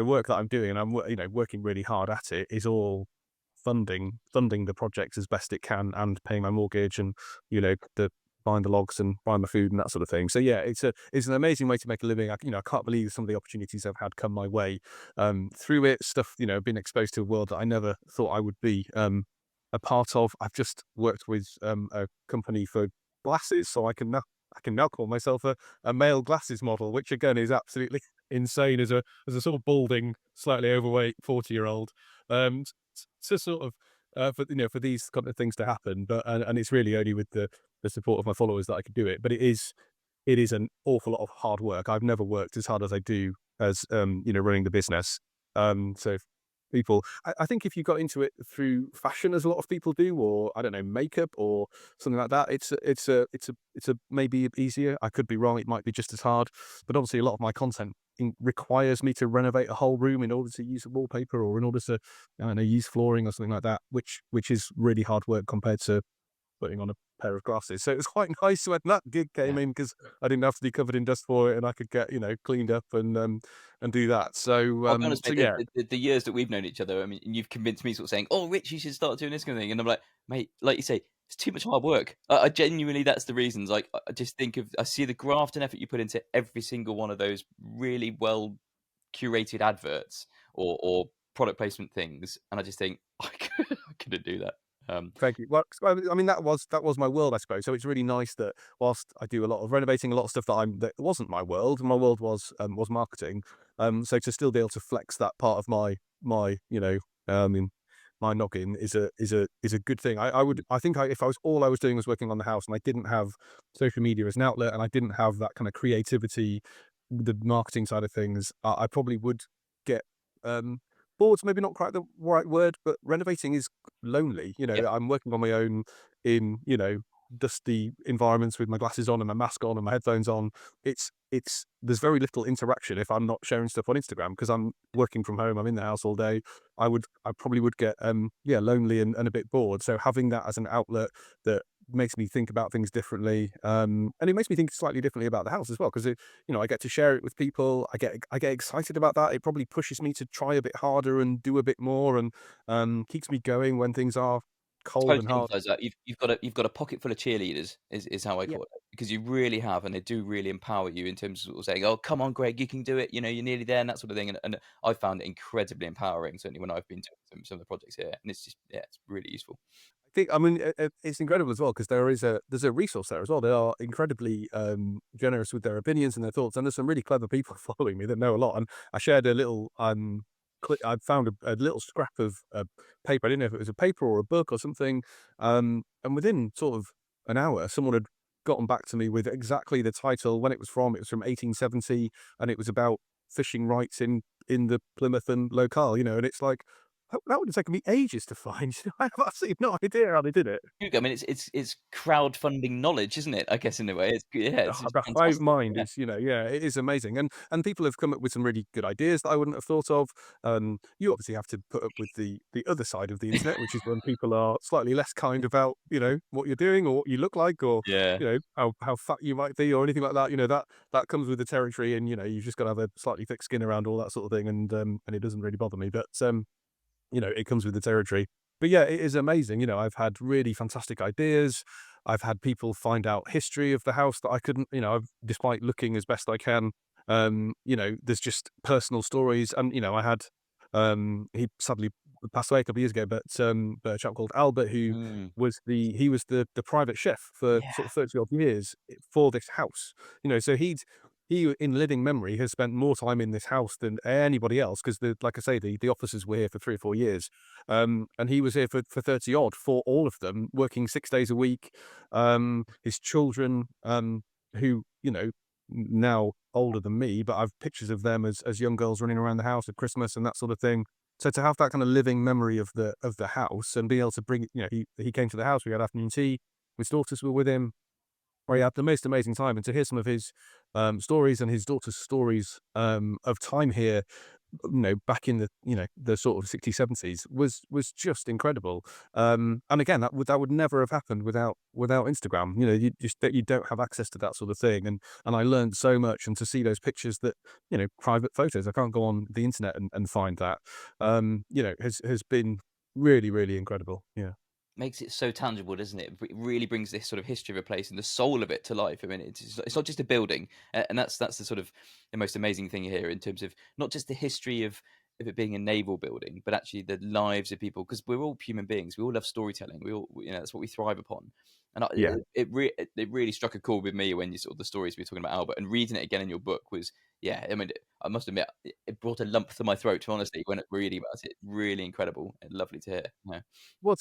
work that I'm doing, and I'm working really hard at it, is all funding the project as best it can and paying my mortgage and the buying the logs and buying my food and that sort of thing. So yeah, it's an amazing way to make a living. I can't believe some of the opportunities I've had come my way through it. Stuff, been exposed to a world that I never thought I would be a part of. I've just worked with a company for glasses, so I can now call myself a male glasses model, which again is absolutely insane as a sort of balding, slightly overweight 40-year-old. So sort of for these kind of things to happen, but and it's really only with the support of my followers that I could do it. But it is an awful lot of hard work. I've never worked as hard as I do as running the business. So I think if you got into it through fashion, as a lot of people do, or I don't know, makeup or something like that, it's a maybe easier. I could be wrong. It might be just as hard, but obviously a lot of my content requires me to renovate a whole room in order to use a wallpaper or in order to, I don't know, use flooring or something like that, which is really hard work compared to putting on a pair of glasses. So it was quite nice when that gig came in because I didn't have to be covered in dust for it, and I could get cleaned up and do that. So I'll be honest, so mate, yeah, the years that we've known each other, I mean, you've convinced me sort of saying, "Oh, Rich, you should start doing this kind of thing." And I'm like, "Mate, like you say, it's too much hard work." I genuinely, that's the reasons. Like, I just think I see the graft and effort you put into every single one of those really well curated adverts or product placement things, and I just think I couldn't do that. thank you. Well, I mean, that was my world, I suppose. So it's really nice that whilst I do a lot of renovating, a lot of stuff that wasn't my world was marketing. So to still be able to flex that part of my in my noggin is a good thing. I think if I was doing was working on the house and I didn't have social media as an outlet and I didn't have that kind of creativity, the marketing side of things, I probably would get bored's maybe not quite the right word, but renovating is lonely. Yeah, I'm working on my own in, dusty environments with my glasses on and my mask on and my headphones on. There's very little interaction if I'm not sharing stuff on Instagram because I'm working from home. I'm in the house all day. I probably would get lonely and a bit bored. So having that as an outlet that makes me think about things differently, and it makes me think slightly differently about the house as well because I get to share it with people. I get excited about that. It probably pushes me to try a bit harder and do a bit more, and keeps me going when things are cold and Totally hard. empathise that. You've got a pocket full of cheerleaders is how I Yeah. call it, because you really have, and they do really empower you in terms of sort of saying, "Oh, come on, Greg, you can do it. You know, you're nearly there," and that sort of thing. And I found it incredibly empowering, certainly when I've been to some of the projects here, and it's just yeah, it's really useful. I mean, it's incredible as well because there's a resource there as well. They are incredibly generous with their opinions and their thoughts, and there's some really clever people following me that know a lot. And I shared a little I found a little scrap of paper. I didn't know if it was a paper or a book or something. And within sort of an hour, someone had gotten back to me with exactly the title, when it was from. It was from 1870, and it was about fishing rights in the Plymouth and locale. And it's like, that would have taken me ages to find. I have absolutely no idea how they did it. I mean, it's crowdfunding knowledge, isn't it? I guess in a way, it's yeah, it's just The hive fantastic. mind Yeah, is, yeah, it is amazing, and people have come up with some really good ideas that I wouldn't have thought of. You obviously have to put up with the other side of the internet, which is when people are slightly less kind about, what you're doing or what you look like, or yeah. how fat you might be or anything like that. That comes with the territory, and you've just got to have a slightly thick skin around all that sort of thing, and it doesn't really bother me. But it comes with the territory. But yeah, it is amazing. I've had really fantastic ideas. I've had people find out history of the house that I couldn't, despite looking as best I can. There's just personal stories. And, I had, he sadly passed away a couple of years ago, but a chap called Albert, who Mm, he was the private chef for yeah. sort of 30 odd years for this house. So he, in living memory, has spent more time in this house than anybody else because, like I say, the officers were here for 3 or 4 years, and he was here for 30 odd for all of them, working 6 days a week. His children, who now older than me, but I've pictures of them as young girls running around the house at Christmas and that sort of thing. So to have that kind of living memory of the house and be able to bring it, he came to the house. We had afternoon tea. His daughters were with him, where he had the most amazing time, and to hear some of his stories and his daughter's stories of time here, back in the sort of 60s, 70s was just incredible. And again, that would never have happened without Instagram. You don't have access to that sort of thing. And I learned so much, and to see those pictures that, private photos, I can't go on the internet and find that, has been really, really incredible. Yeah. Makes it so tangible, doesn't it? It really brings this sort of history of a place and the soul of it to life. I mean, it's not just a building, and that's the sort of the most amazing thing here in terms of not just the history of it being a naval building, but actually the lives of people. Because we're all human beings, we all love storytelling. We all, that's what we thrive upon. And Yeah. it really struck a chord with me when you sort of the stories we were talking about Albert, and reading it again in your book was yeah. I mean, I must admit, it brought a lump to my throat. Honestly, when reading about it, really incredible and lovely to hear. Yeah.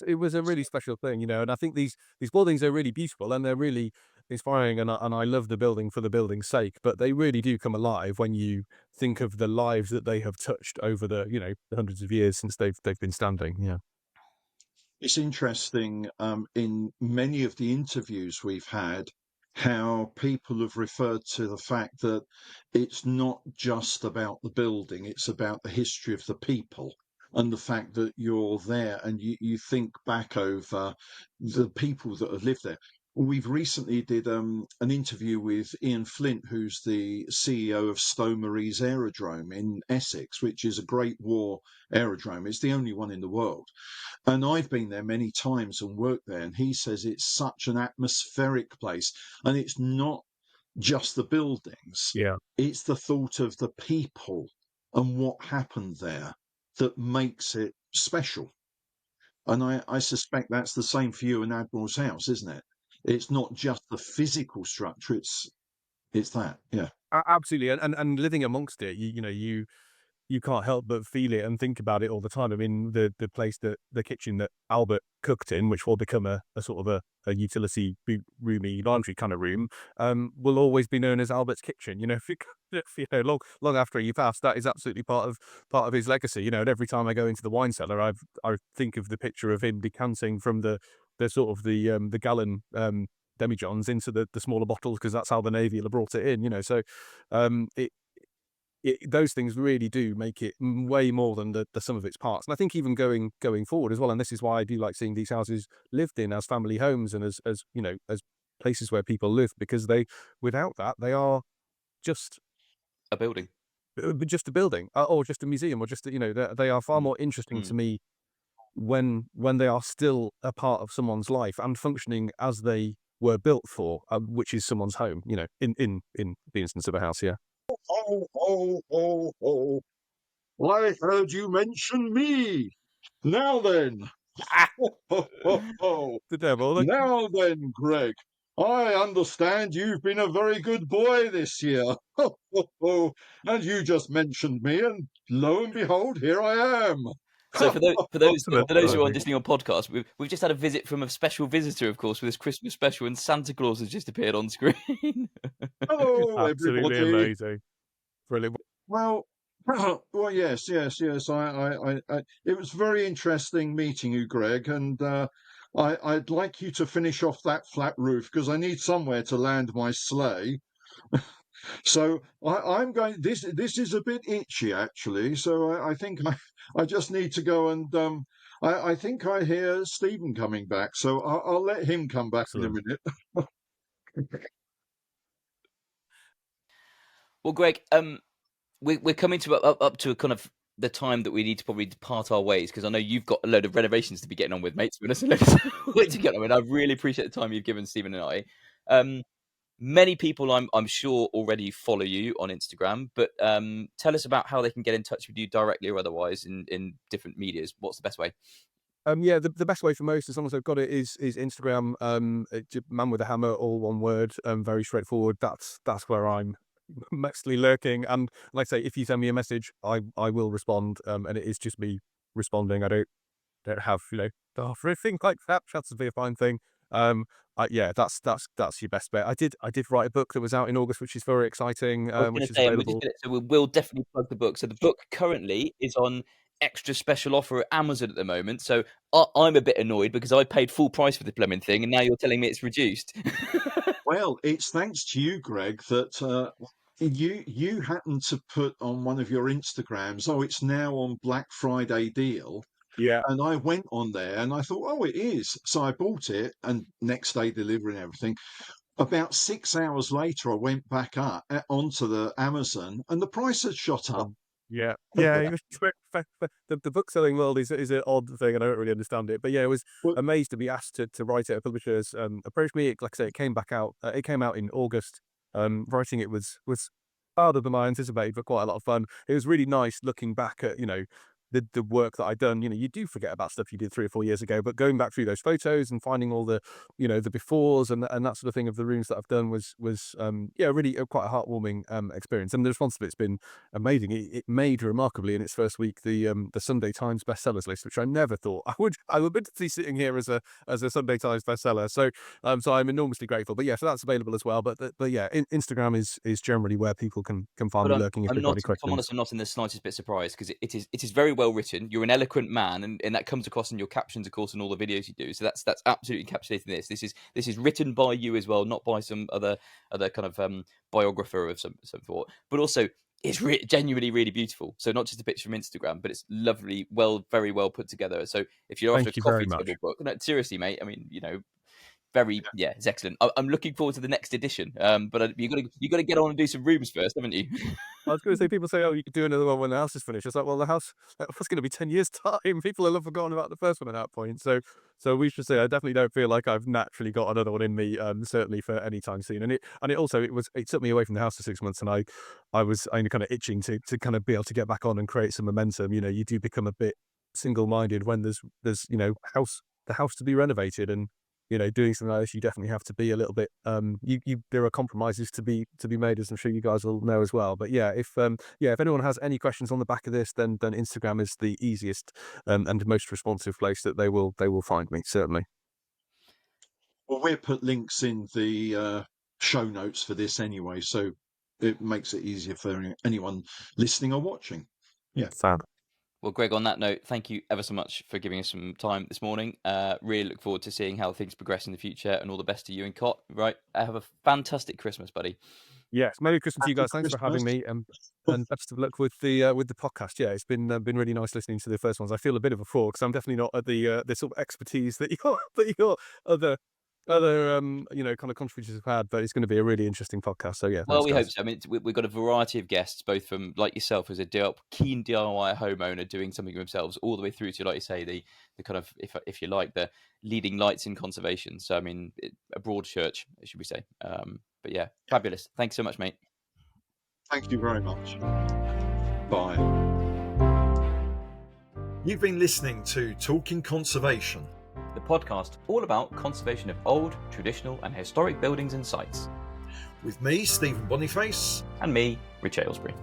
It was a really special thing, and I think these buildings are really beautiful and they're really inspiring, and I love the building for the building's sake, but they really do come alive when you think of the lives that they have touched over the hundreds of years since they've been standing. Yeah. It's interesting, in many of the interviews we've had, how people have referred to the fact that it's not just about the building, it's about the history of the people and the fact that you're there and you think back over the people that have lived there. We've recently did an interview with Ian Flint, who's the CEO of Stowe Marie's Aerodrome in Essex, which is a Great War aerodrome. It's the only one in the world, and I've been there many times and worked there, and he says it's such an atmospheric place. And it's not just the buildings, Yeah. it's the thought of the people and what happened there that makes it special. And I suspect that's the same for you in Admiral's house, isn't it? It's not just the physical structure, it's that, yeah. Absolutely, and living amongst it, you can't help but feel it and think about it all the time. I mean, the kitchen that Albert cooked in, which will become a sort of a utility roomy laundry kind of room, will always be known as Albert's kitchen. If long after he passed, that is absolutely part of his legacy. And every time I go into the wine cellar, I think of the picture of him decanting from the sort of the gallon demijohns into the smaller bottles, because that's how the Navy have brought it in. So it those things really do make it way more than the sum of its parts. And I think even going forward as well, and this is why I do like seeing these houses lived in as family homes and as places where people live, because without that, they are just A building. just a building, or just a museum, or just they are far Mm. more interesting to Mm. me when they are still a part of someone's life and functioning as they were built for, which is someone's home. You know, in the instance of a house, yeah. Oh, oh, oh, oh. I heard you mention me. Now then. Ho, ho, ho, ho. The devil. Like, Now then, Greg. I understand you've been a very good boy this year. Ho, ho, ho. And you just mentioned me, and lo and behold, here I am. So Ha, ha, ha, ha, for those ha. who are listening on podcast, we've just had a visit from a special visitor, of course, with this Christmas special, and Santa Claus has just appeared on screen. Hello, absolutely everybody. amazing. Brilliant. Well, well, yes, yes, yes. It was very interesting meeting you, Greg, and I'd like you to finish off that flat roof because I need somewhere to land my sleigh. So I'm going. This is a bit itchy, actually. So I think I just need to go and I think I hear Stephen coming back. So I'll let him come back in a Excellent. minute. Well, Greg, we're coming to up to a kind of the time that we need to probably depart our ways, because I know you've got a load of renovations to be getting on with, mate. So there's a load of way to get on with. I really appreciate the time you've given Stephen and I. Um, Many people, I'm sure, already follow you on Instagram, but tell us about how they can get in touch with you directly or otherwise in different medias. What's the best way? Yeah, the best way for most, as long as I've got it, is Instagram. Man with a hammer, all one word. Very straightforward. That's where I'm mostly lurking. And like I say, if you send me a message, I will respond. And it is just me responding. I don't have the offer thing like Snapchat's to be a fine thing. Yeah, that's your best bet. I did write a book that was out in August, which is very exciting. I was going Which to is say, and we're just available. going to, so we'll definitely plug the book. So the book currently is on extra special offer at Amazon at the moment. So I'm a bit annoyed because I paid full price for the blooming thing, and now you're telling me it's reduced. Well, it's thanks to you, Greg, that you happened to put on one of your Instagrams, oh, it's now on Black Friday deal. Yeah. And I went on there and I thought, oh, it is. So I bought it and next day delivery and everything. About 6 hours later, I went back up onto the Amazon and the price had shot up. Yeah, yeah. It was the book selling world is an odd thing, and I don't really understand it. But yeah, I was Well, amazed to be asked to write it. A publishers approached me. Like I say, it came back out. It came out in August. Writing it was harder than I anticipated, but quite a lot of fun. It was really nice looking back at the work that I'd done. You do forget about stuff you did 3 or 4 years ago, but going back through those photos and finding all the the befores and that sort of thing of the rooms that I've done was yeah, really quite a heartwarming experience. And the response to it's been amazing. It made remarkably in its first week the Sunday Times bestsellers list, which I never thought I would be sitting here as a Sunday Times bestseller. So I'm enormously grateful. But yeah, so that's available as well. But yeah, Instagram is generally where people can find But me lurking if I'm they've got not, any if I'm questions. honest, I'm not in the slightest bit surprised, because it is very well written. You're an eloquent man, and that comes across in your captions, of course, and all the videos you do. So that's absolutely encapsulating this. This is written by you as well, not by some other kind of biographer of some sort. But also, it's genuinely really beautiful. So not just a picture from Instagram, but it's lovely, very well put together. So if you're after a Thank you very coffee much. table book, no, seriously, mate. I mean, yeah, it's excellent. I'm looking forward to the next edition. But you got to get on and do some rooms first, haven't you? I was going to say, people say, "Oh, you could do another one when the house is finished." It's like, well, the house that's going to be 10 years time. People will have forgotten about the first one at that point. So we should say, I definitely don't feel like I've naturally got another one in me. Certainly for any time soon. And it also it took me away from the house for 6 months, and I kind of itching to kind of be able to get back on and create some momentum. You do become a bit single minded when there's the house to be renovated, and doing something like this, you definitely have to be a little bit. There are compromises to be made, as I'm sure you guys will know as well. But yeah, if anyone has any questions on the back of this, then Instagram is the easiest and most responsive place that they will find me, certainly. well, we'll put links in the show notes for this anyway, so it makes it easier for anyone listening or watching. Yeah. Fab. Well, Greg, on that note, thank you ever so much for giving us some time this morning. Really look forward to seeing how things progress in the future, and all the best to you and Cot. Right, have a fantastic Christmas, buddy. Yes, Merry Christmas to you Happy guys. Thanks for having Christmas. me, and best of luck with the podcast. Yeah, it's been really nice listening to the first ones. I feel a bit of a fraud because I'm definitely not at the sort of expertise that your other other kind of contributions we've had, but it's going to be a really interesting podcast. So yeah, Well, thanks we hope guys. so. I mean, we've got a variety of guests, both from like yourself as a keen DIY homeowner doing something themselves, all the way through to, like you say, the kind of, if you like, the leading lights in conservation. So I mean, a broad church, should we say? But yeah, fabulous. Thanks so much, mate. Thank you very much. Bye. You've been listening to Talking Conservation, The podcast all about conservation of old, traditional, and historic buildings and sites. with me, Stephen Boniface. And me, Rich Aylesbury.